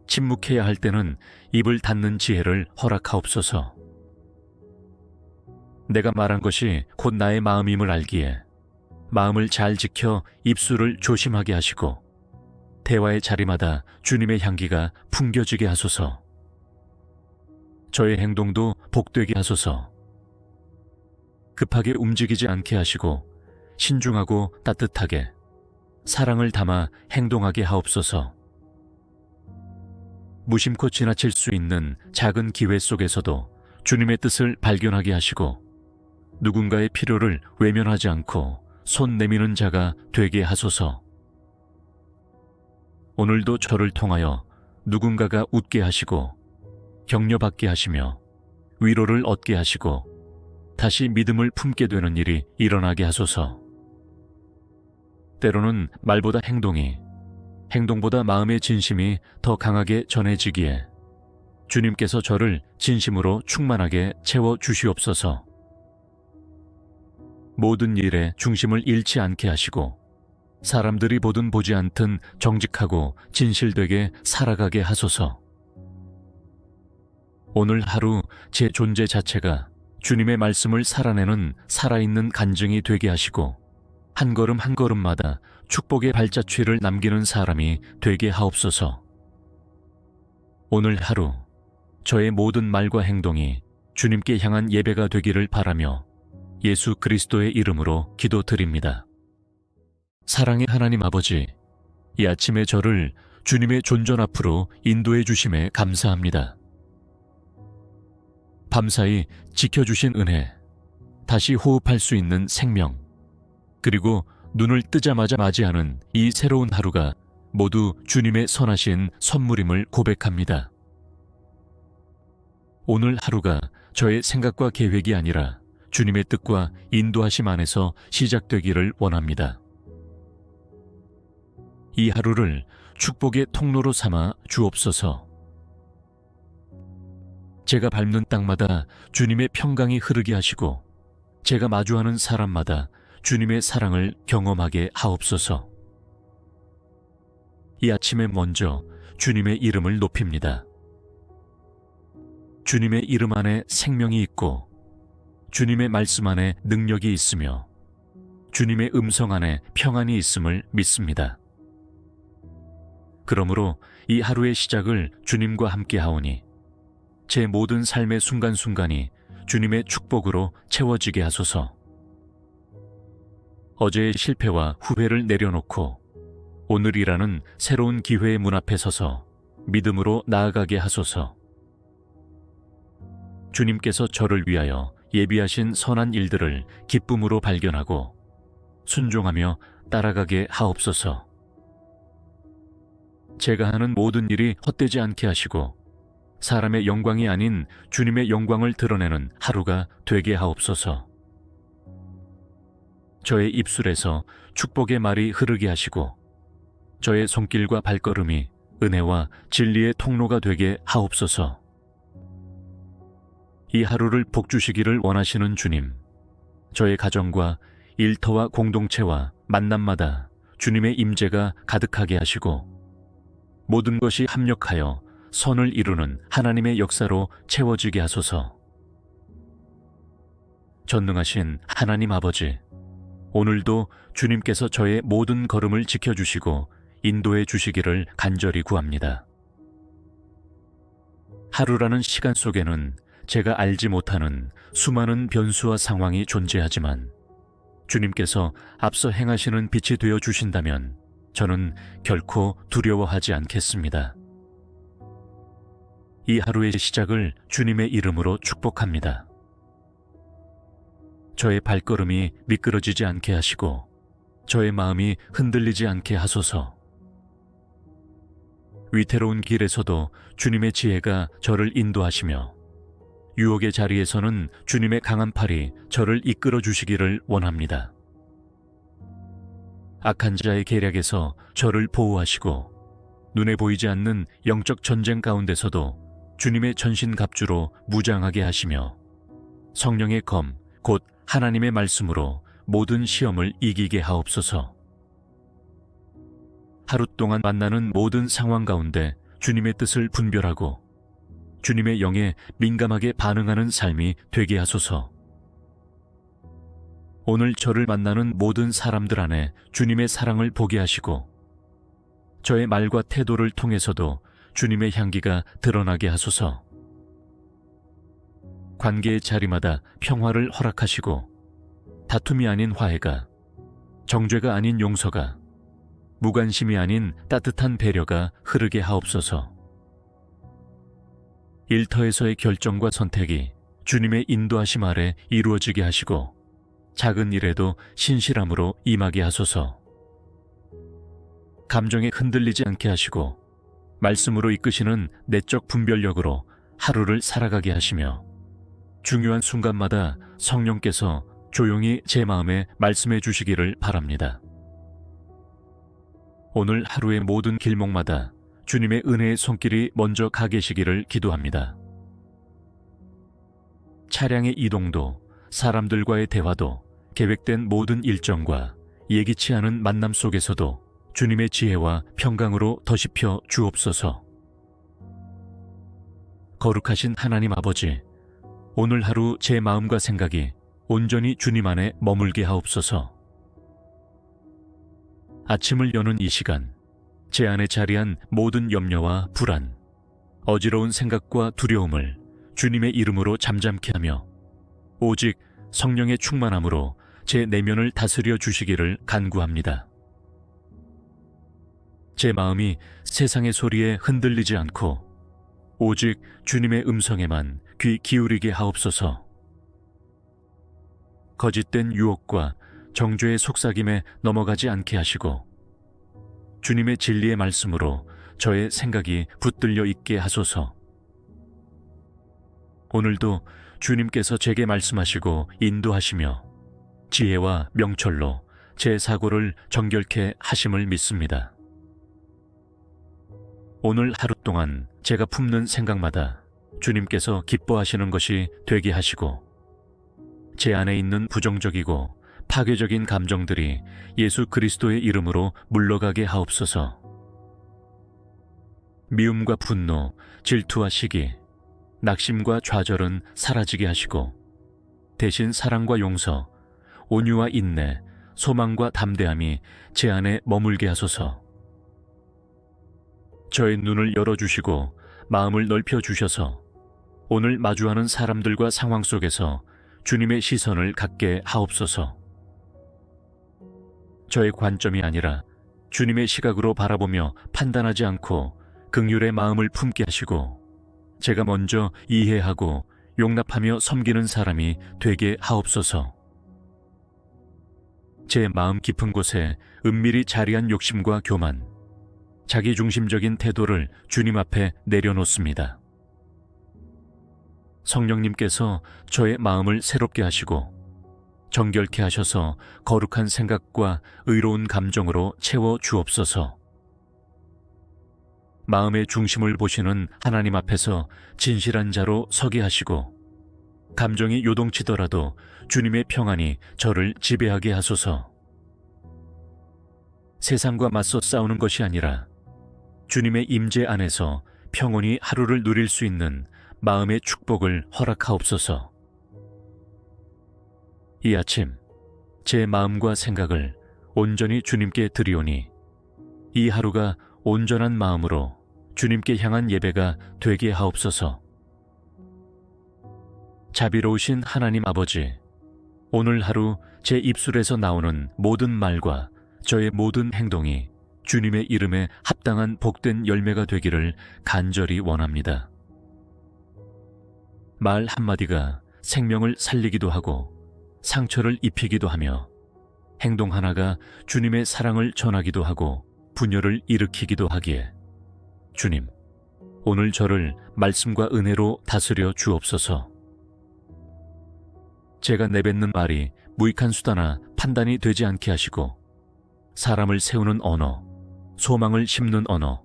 침묵해야 할 때는 입을 닫는 지혜를 허락하옵소서. 내가 말한 것이 곧 나의 마음임을 알기에 마음을 잘 지켜 입술을 조심하게 하시고 대화의 자리마다 주님의 향기가 풍겨지게 하소서. 저의 행동도 복되게 하소서. 급하게 움직이지 않게 하시고 신중하고 따뜻하게 사랑을 담아 행동하게 하옵소서. 무심코 지나칠 수 있는 작은 기회 속에서도 주님의 뜻을 발견하게 하시고 누군가의 필요를 외면하지 않고 손 내미는 자가 되게 하소서. 오늘도 저를 통하여 누군가가 웃게 하시고 격려받게 하시며 위로를 얻게 하시고 다시 믿음을 품게 되는 일이 일어나게 하소서. 때로는 말보다 행동이, 행동보다 마음의 진심이 더 강하게 전해지기에 주님께서 저를 진심으로 충만하게 채워 주시옵소서. 모든 일에 중심을 잃지 않게 하시고 사람들이 보든 보지 않든 정직하고 진실되게 살아가게 하소서. 오늘 하루 제 존재 자체가 주님의 말씀을 살아내는 살아있는 간증이 되게 하시고 한 걸음 한 걸음마다 축복의 발자취를 남기는 사람이 되게 하옵소서. 오늘 하루 저의 모든 말과 행동이 주님께 향한 예배가 되기를 바라며 예수 그리스도의 이름으로 기도드립니다. 사랑의 하나님 아버지, 이 아침에 저를 주님의 존전 앞으로 인도해 주심에 감사합니다. 밤사이 지켜주신 은혜, 다시 호흡할 수 있는 생명, 그리고 눈을 뜨자마자 맞이하는 이 새로운 하루가 모두 주님의 선하신 선물임을 고백합니다. 오늘 하루가 저의 생각과 계획이 아니라 주님의 뜻과 인도하심 안에서 시작되기를 원합니다. 이 하루를 축복의 통로로 삼아 주옵소서. 제가 밟는 땅마다 주님의 평강이 흐르게 하시고 제가 마주하는 사람마다 주님의 사랑을 경험하게 하옵소서. 이 아침에 먼저 주님의 이름을 높입니다. 주님의 이름 안에 생명이 있고 주님의 말씀 안에 능력이 있으며 주님의 음성 안에 평안이 있음을 믿습니다. 그러므로 이 하루의 시작을 주님과 함께 하오니 제 모든 삶의 순간순간이 주님의 축복으로 채워지게 하소서. 어제의 실패와 후회를 내려놓고 오늘이라는 새로운 기회의 문 앞에 서서 믿음으로 나아가게 하소서. 주님께서 저를 위하여 예비하신 선한 일들을 기쁨으로 발견하고 순종하며 따라가게 하옵소서. 제가 하는 모든 일이 헛되지 않게 하시고 사람의 영광이 아닌 주님의 영광을 드러내는 하루가 되게 하옵소서. 저의 입술에서 축복의 말이 흐르게 하시고 저의 손길과 발걸음이 은혜와 진리의 통로가 되게 하옵소서. 이 하루를 복주시기를 원하시는 주님, 저의 가정과 일터와 공동체와 만남마다 주님의 임재가 가득하게 하시고 모든 것이 합력하여 선을 이루는 하나님의 역사로 채워지게 하소서. 전능하신 하나님 아버지, 오늘도 주님께서 저의 모든 걸음을 지켜주시고 인도해 주시기를 간절히 구합니다. 하루라는 시간 속에는 제가 알지 못하는 수많은 변수와 상황이 존재하지만 주님께서 앞서 행하시는 빛이 되어 주신다면 저는 결코 두려워하지 않겠습니다. 이 하루의 시작을 주님의 이름으로 축복합니다. 저의 발걸음이 미끄러지지 않게 하시고 저의 마음이 흔들리지 않게 하소서. 위태로운 길에서도 주님의 지혜가 저를 인도하시며 유혹의 자리에서는 주님의 강한 팔이 저를 이끌어 주시기를 원합니다. 악한 자의 계략에서 저를 보호하시고 눈에 보이지 않는 영적 전쟁 가운데서도 주님의 전신갑주로 무장하게 하시며 성령의 검, 곧 하나님의 말씀으로 모든 시험을 이기게 하옵소서. 하루 동안 만나는 모든 상황 가운데 주님의 뜻을 분별하고 주님의 영에 민감하게 반응하는 삶이 되게 하소서. 오늘 저를 만나는 모든 사람들 안에 주님의 사랑을 보게 하시고 저의 말과 태도를 통해서도 주님의 향기가 드러나게 하소서. 관계의 자리마다 평화를 허락하시고 다툼이 아닌 화해가, 정죄가 아닌 용서가, 무관심이 아닌 따뜻한 배려가 흐르게 하옵소서. 일터에서의 결정과 선택이 주님의 인도하심 아래 이루어지게 하시고 작은 일에도 신실함으로 임하게 하소서. 감정에 흔들리지 않게 하시고 말씀으로 이끄시는 내적 분별력으로 하루를 살아가게 하시며 중요한 순간마다 성령께서 조용히 제 마음에 말씀해 주시기를 바랍니다. 오늘 하루의 모든 길목마다 주님의 은혜의 손길이 먼저 가 계시기를 기도합니다. 차량의 이동도 사람들과의 대화도 계획된 모든 일정과 예기치 않은 만남 속에서도 주님의 지혜와 평강으로 더십혀 주옵소서. 거룩하신 하나님 아버지, 오늘 하루 제 마음과 생각이 온전히 주님 안에 머물게 하옵소서. 아침을 여는 이 시간, 제 안에 자리한 모든 염려와 불안, 어지러운 생각과 두려움을 주님의 이름으로 잠잠케 하며 오직 성령의 충만함으로 제 내면을 다스려 주시기를 간구합니다. 제 마음이 세상의 소리에 흔들리지 않고 오직 주님의 음성에만 귀 기울이게 하옵소서. 거짓된 유혹과 정죄의 속삭임에 넘어가지 않게 하시고 주님의 진리의 말씀으로 저의 생각이 붙들려 있게 하소서. 오늘도 주님께서 제게 말씀하시고 인도하시며 지혜와 명철로 제 사고를 정결케 하심을 믿습니다. 오늘 하루 동안 제가 품는 생각마다 주님께서 기뻐하시는 것이 되게 하시고 제 안에 있는 부정적이고 파괴적인 감정들이 예수 그리스도의 이름으로 물러가게 하옵소서. 미움과 분노, 질투와 시기, 낙심과 좌절은 사라지게 하시고 대신 사랑과 용서, 온유와 인내, 소망과 담대함이 제 안에 머물게 하소서. 저의 눈을 열어주시고 마음을 넓혀주셔서 오늘 마주하는 사람들과 상황 속에서 주님의 시선을 갖게 하옵소서. 저의 관점이 아니라 주님의 시각으로 바라보며 판단하지 않고 긍휼의 마음을 품게 하시고 제가 먼저 이해하고 용납하며 섬기는 사람이 되게 하옵소서. 제 마음 깊은 곳에 은밀히 자리한 욕심과 교만, 자기중심적인 태도를 주님 앞에 내려놓습니다. 성령님께서 저의 마음을 새롭게 하시고 정결케 하셔서 거룩한 생각과 의로운 감정으로 채워 주옵소서. 마음의 중심을 보시는 하나님 앞에서 진실한 자로 서게 하시고 감정이 요동치더라도 주님의 평안이 저를 지배하게 하소서. 세상과 맞서 싸우는 것이 아니라 주님의 임재 안에서 평온히 하루를 누릴 수 있는 마음의 축복을 허락하옵소서. 이 아침 제 마음과 생각을 온전히 주님께 드리오니 이 하루가 온전한 마음으로 주님께 향한 예배가 되게 하옵소서. 자비로우신 하나님 아버지, 오늘 하루 제 입술에서 나오는 모든 말과 저의 모든 행동이 주님의 이름에 합당한 복된 열매가 되기를 간절히 원합니다. 말 한마디가 생명을 살리기도 하고 상처를 입히기도 하며 행동 하나가 주님의 사랑을 전하기도 하고 분열을 일으키기도 하기에 주님, 오늘 저를 말씀과 은혜로 다스려 주옵소서. 제가 내뱉는 말이 무익한 수다나 판단이 되지 않게 하시고 사람을 세우는 언어, 소망을 심는 언어,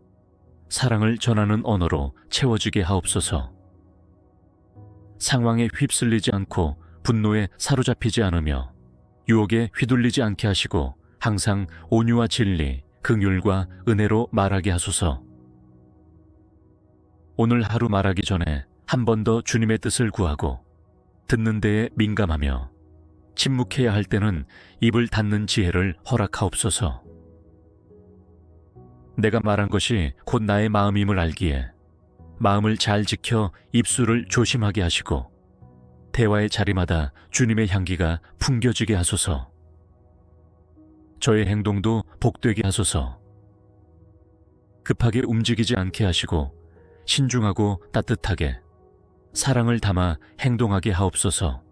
사랑을 전하는 언어로 채워지게 하옵소서. 상황에 휩쓸리지 않고 분노에 사로잡히지 않으며 유혹에 휘둘리지 않게 하시고 항상 온유와 진리, 긍휼과 은혜로 말하게 하소서. 오늘 하루 말하기 전에 한 번 더 주님의 뜻을 구하고 듣는 데에 민감하며 침묵해야 할 때는 입을 닫는 지혜를 허락하옵소서. 내가 말한 것이 곧 나의 마음임을 알기에 마음을 잘 지켜 입술을 조심하게 하시고 대화의 자리마다 주님의 향기가 풍겨지게 하소서. 저의 행동도 복되게 하소서. 급하게 움직이지 않게 하시고 신중하고 따뜻하게 사랑을 담아 행동하게 하옵소서.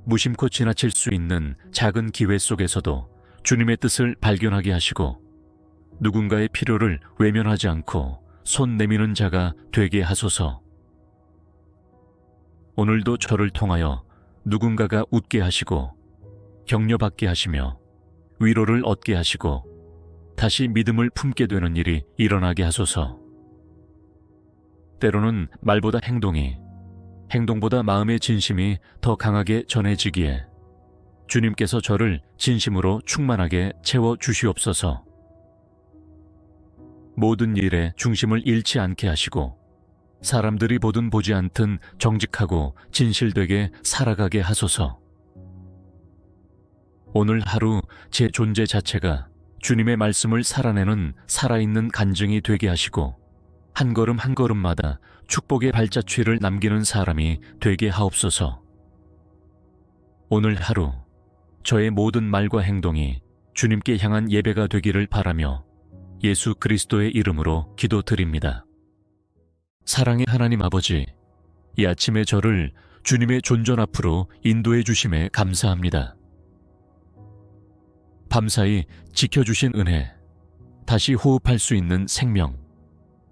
무심코 지나칠 수 있는 작은 기회 속에서도 주님의 뜻을 발견하게 하시고 누군가의 필요를 외면하지 않고 손 내미는 자가 되게 하소서. 오늘도 저를 통하여 누군가가 웃게 하시고 격려받게 하시며 위로를 얻게 하시고 다시 믿음을 품게 되는 일이 일어나게 하소서. 때로는 말보다 행동이, 행동보다 마음의 진심이 더 강하게 전해지기에 주님께서 저를 진심으로 충만하게 채워 주시옵소서. 모든 일에 중심을 잃지 않게 하시고 사람들이 보든 보지 않든 정직하고 진실되게 살아가게 하소서. 오늘 하루 제 존재 자체가 주님의 말씀을 살아내는 살아있는 간증이 되게 하시고 한 걸음 한 걸음마다 축복의 발자취를 남기는 사람이 되게 하옵소서. 오늘 하루 저의 모든 말과 행동이 주님께 향한 예배가 되기를 바라며 예수 그리스도의 이름으로 기도드립니다. 사랑의 하나님 아버지, 이 아침에 저를 주님의 존전 앞으로 인도해 주심에 감사합니다. 밤사이 지켜주신 은혜, 다시 호흡할 수 있는 생명,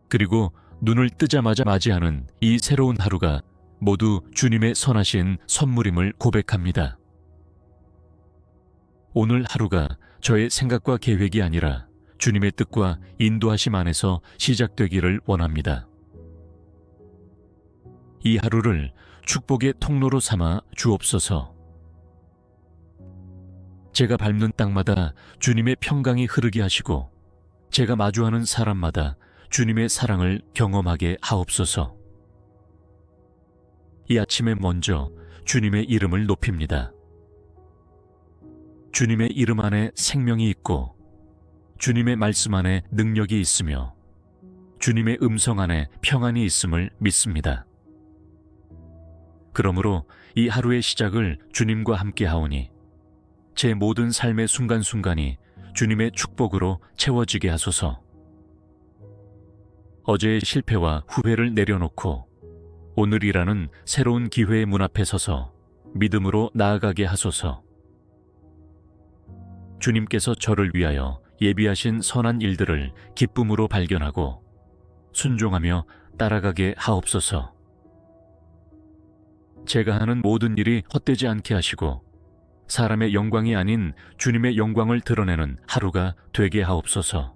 그리고 눈을 뜨자마자 맞이하는 이 새로운 하루가 모두 주님의 선하신 선물임을 고백합니다. 오늘 하루가 저의 생각과 계획이 아니라 주님의 뜻과 인도하심 안에서 시작되기를 원합니다. 이 하루를 축복의 통로로 삼아 주옵소서. 제가 밟는 땅마다 주님의 평강이 흐르게 하시고 제가 마주하는 사람마다 주님의 사랑을 경험하게 하옵소서. 이 아침에 먼저 주님의 이름을 높입니다. 주님의 이름 안에 생명이 있고 주님의 말씀 안에 능력이 있으며 주님의 음성 안에 평안이 있음을 믿습니다. 그러므로 이 하루의 시작을 주님과 함께 하오니 제 모든 삶의 순간순간이 주님의 축복으로 채워지게 하소서. 어제의 실패와 후회를 내려놓고 오늘이라는 새로운 기회의 문 앞에 서서 믿음으로 나아가게 하소서. 주님께서 저를 위하여 예비하신 선한 일들을 기쁨으로 발견하고 순종하며 따라가게 하옵소서. 제가 하는 모든 일이 헛되지 않게 하시고 사람의 영광이 아닌 주님의 영광을 드러내는 하루가 되게 하옵소서.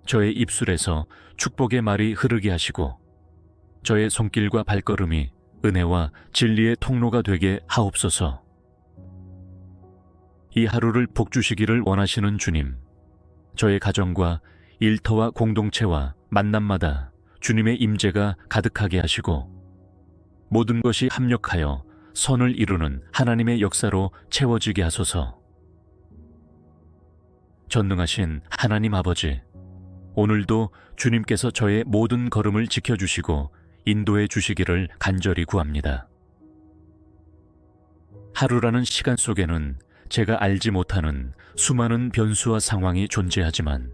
저의 입술에서 축복의 말이 흐르게 하시고 저의 손길과 발걸음이 은혜와 진리의 통로가 되게 하옵소서. 이 하루를 복주시기를 원하시는 주님, 저의 가정과 일터와 공동체와 만남마다 주님의 임재가 가득하게 하시고 모든 것이 합력하여 선을 이루는 하나님의 역사로 채워지게 하소서. 전능하신 하나님 아버지, 오늘도 주님께서 저의 모든 걸음을 지켜주시고 인도해 주시기를 간절히 구합니다. 하루라는 시간 속에는 제가 알지 못하는 수많은 변수와 상황이 존재하지만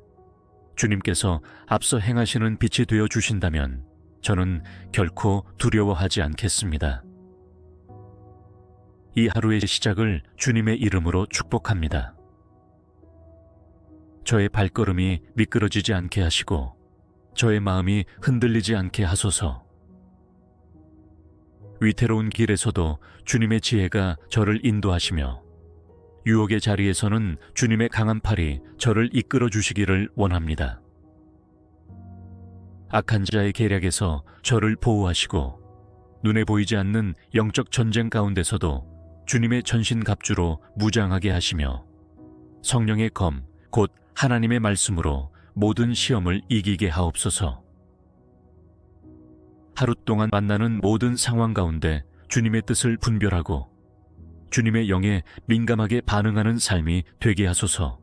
주님께서 앞서 행하시는 빛이 되어 주신다면 저는 결코 두려워하지 않겠습니다. 이 하루의 시작을 주님의 이름으로 축복합니다. 저의 발걸음이 미끄러지지 않게 하시고 저의 마음이 흔들리지 않게 하소서. 위태로운 길에서도 주님의 지혜가 저를 인도하시며 유혹의 자리에서는 주님의 강한 팔이 저를 이끌어 주시기를 원합니다. 악한 자의 계략에서 저를 보호하시고 눈에 보이지 않는 영적 전쟁 가운데서도 주님의 전신갑주로 무장하게 하시며 성령의 검, 곧 하나님의 말씀으로 모든 시험을 이기게 하옵소서. 하루 동안 만나는 모든 상황 가운데 주님의 뜻을 분별하고 주님의 영에 민감하게 반응하는 삶이 되게 하소서.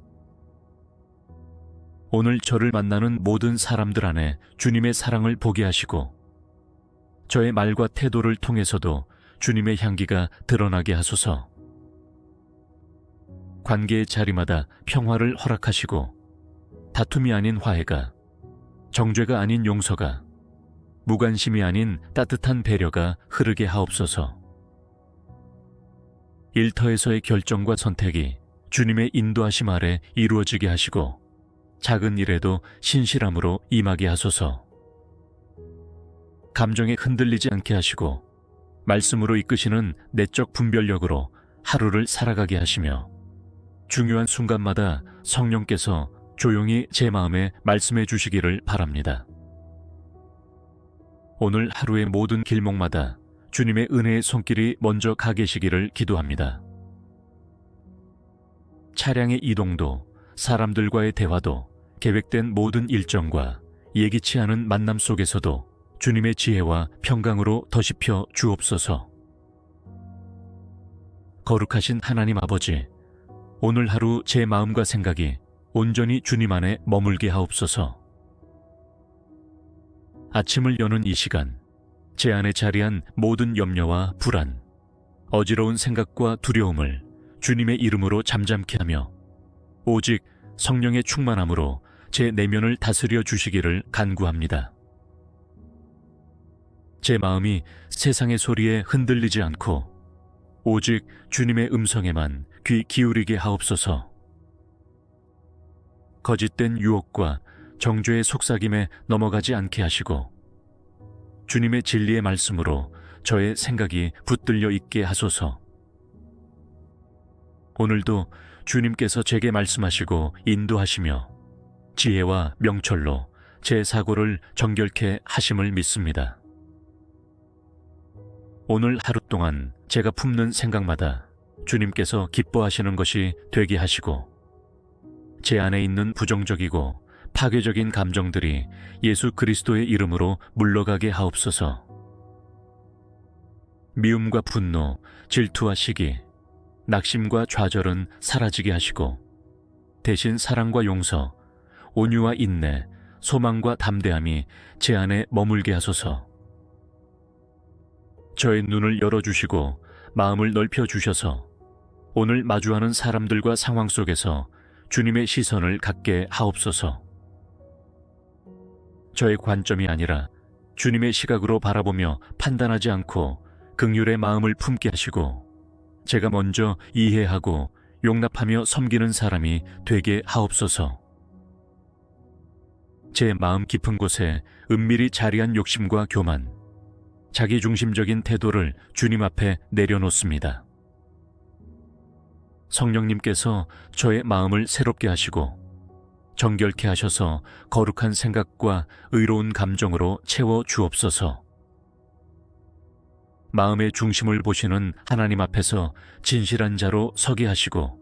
오늘 저를 만나는 모든 사람들 안에 주님의 사랑을 보게 하시고 저의 말과 태도를 통해서도 주님의 향기가 드러나게 하소서. 관계의 자리마다 평화를 허락하시고 다툼이 아닌 화해가, 정죄가 아닌 용서가, 무관심이 아닌 따뜻한 배려가 흐르게 하옵소서. 일터에서의 결정과 선택이 주님의 인도하심 아래 이루어지게 하시고 작은 일에도 신실함으로 임하게 하소서. 감정에 흔들리지 않게 하시고 말씀으로 이끄시는 내적 분별력으로 하루를 살아가게 하시며 중요한 순간마다 성령께서 조용히 제 마음에 말씀해 주시기를 바랍니다. 오늘 하루의 모든 길목마다 주님의 은혜의 손길이 먼저 가 계시기를 기도합니다. 차량의 이동도, 사람들과의 대화도, 계획된 모든 일정과 예기치 않은 만남 속에서도 주님의 지혜와 평강으로 더십혀 주옵소서. 거룩하신 하나님 아버지, 오늘 하루 제 마음과 생각이 온전히 주님 안에 머물게 하옵소서. 아침을 여는 이 시간, 제 안에 자리한 모든 염려와 불안, 어지러운 생각과 두려움을 주님의 이름으로 잠잠케 하며 오직 성령의 충만함으로 제 내면을 다스려 주시기를 간구합니다. 제 마음이 세상의 소리에 흔들리지 않고 오직 주님의 음성에만 귀 기울이게 하옵소서. 거짓된 유혹과 정죄의 속삭임에 넘어가지 않게 하시고 주님의 진리의 말씀으로 저의 생각이 붙들려 있게 하소서. 오늘도 주님께서 제게 말씀하시고 인도하시며 지혜와 명철로 제 사고를 정결케 하심을 믿습니다. 오늘 하루 동안 제가 품는 생각마다 주님께서 기뻐하시는 것이 되게 하시고 제 안에 있는 부정적이고 파괴적인 감정들이 예수 그리스도의 이름으로 물러가게 하옵소서. 미움과 분노, 질투와 시기, 낙심과 좌절은 사라지게 하시고 대신 사랑과 용서, 온유와 인내, 소망과 담대함이 제 안에 머물게 하소서. 저의 눈을 열어주시고 마음을 넓혀주셔서 오늘 마주하는 사람들과 상황 속에서 주님의 시선을 갖게 하옵소서. 저의 관점이 아니라 주님의 시각으로 바라보며 판단하지 않고 긍휼의 마음을 품게 하시고 제가 먼저 이해하고 용납하며 섬기는 사람이 되게 하옵소서. 제 마음 깊은 곳에 은밀히 자리한 욕심과 교만, 자기중심적인 태도를 주님 앞에 내려놓습니다. 성령님께서 저의 마음을 새롭게 하시고 정결케 하셔서 거룩한 생각과 의로운 감정으로 채워 주옵소서. 마음의 중심을 보시는 하나님 앞에서 진실한 자로 서게 하시고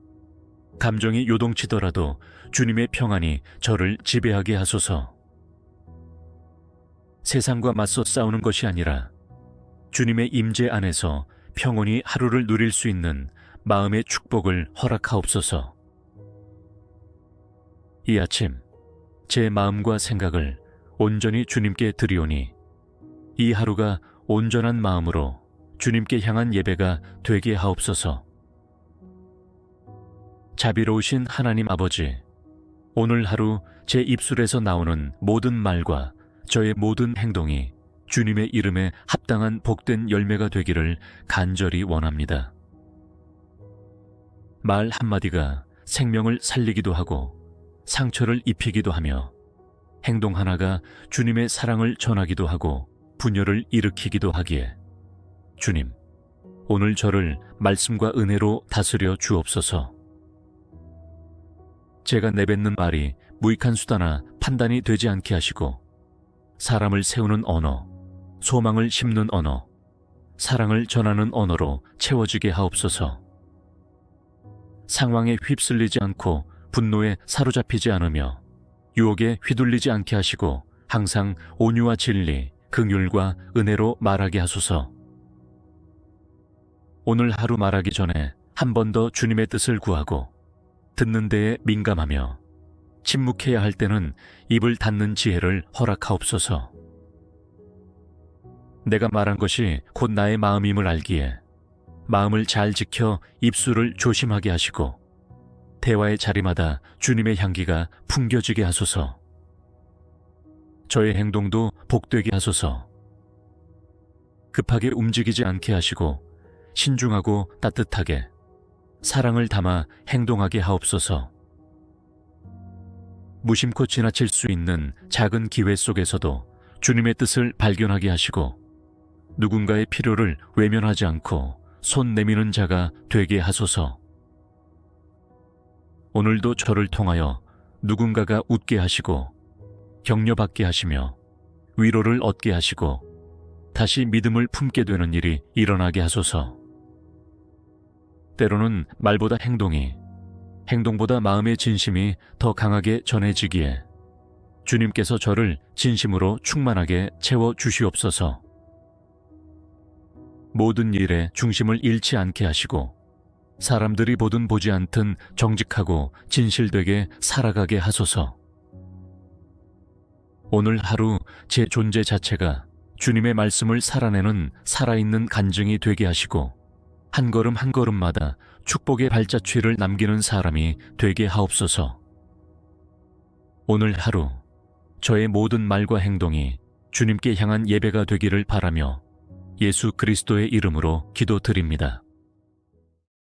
감정이 요동치더라도 주님의 평안이 저를 지배하게 하소서. 세상과 맞서 싸우는 것이 아니라 주님의 임재 안에서 평온히 하루를 누릴 수 있는 마음의 축복을 허락하옵소서. 이 아침 제 마음과 생각을 온전히 주님께 드리오니 이 하루가 온전한 마음으로 주님께 향한 예배가 되게 하옵소서. 자비로우신 하나님 아버지, 오늘 하루 제 입술에서 나오는 모든 말과 저의 모든 행동이 주님의 이름에 합당한 복된 열매가 되기를 간절히 원합니다. 말 한마디가 생명을 살리기도 하고 상처를 입히기도 하며 행동 하나가 주님의 사랑을 전하기도 하고 분열을 일으키기도 하기에 주님, 오늘 저를 말씀과 은혜로 다스려 주옵소서. 제가 내뱉는 말이 무익한 수다나 판단이 되지 않게 하시고 사람을 세우는 언어, 소망을 심는 언어, 사랑을 전하는 언어로 채워지게 하옵소서. 상황에 휩쓸리지 않고 분노에 사로잡히지 않으며 유혹에 휘둘리지 않게 하시고 항상 온유와 진리, 긍휼과 은혜로 말하게 하소서. 오늘 하루 말하기 전에 한 번 더 주님의 뜻을 구하고 듣는 데에 민감하며 침묵해야 할 때는 입을 닫는 지혜를 허락하옵소서. 내가 말한 것이 곧 나의 마음임을 알기에 마음을 잘 지켜 입술을 조심하게 하시고 대화의 자리마다 주님의 향기가 풍겨지게 하소서. 저의 행동도 복되게 하소서. 급하게 움직이지 않게 하시고 신중하고 따뜻하게 사랑을 담아 행동하게 하옵소서. 무심코 지나칠 수 있는 작은 기회 속에서도 주님의 뜻을 발견하게 하시고 누군가의 필요를 외면하지 않고 손 내미는 자가 되게 하소서. 오늘도 저를 통하여 누군가가 웃게 하시고 격려받게 하시며 위로를 얻게 하시고 다시 믿음을 품게 되는 일이 일어나게 하소서. 때로는 말보다 행동이, 행동보다 마음의 진심이 더 강하게 전해지기에 주님께서 저를 진심으로 충만하게 채워 주시옵소서. 모든 일에 중심을 잃지 않게 하시고 사람들이 보든 보지 않든 정직하고 진실되게 살아가게 하소서. 오늘 하루 제 존재 자체가 주님의 말씀을 살아내는 살아있는 간증이 되게 하시고 한 걸음 한 걸음마다 축복의 발자취를 남기는 사람이 되게 하옵소서. 오늘 하루 저의 모든 말과 행동이 주님께 향한 예배가 되기를 바라며 예수 그리스도의 이름으로 기도드립니다.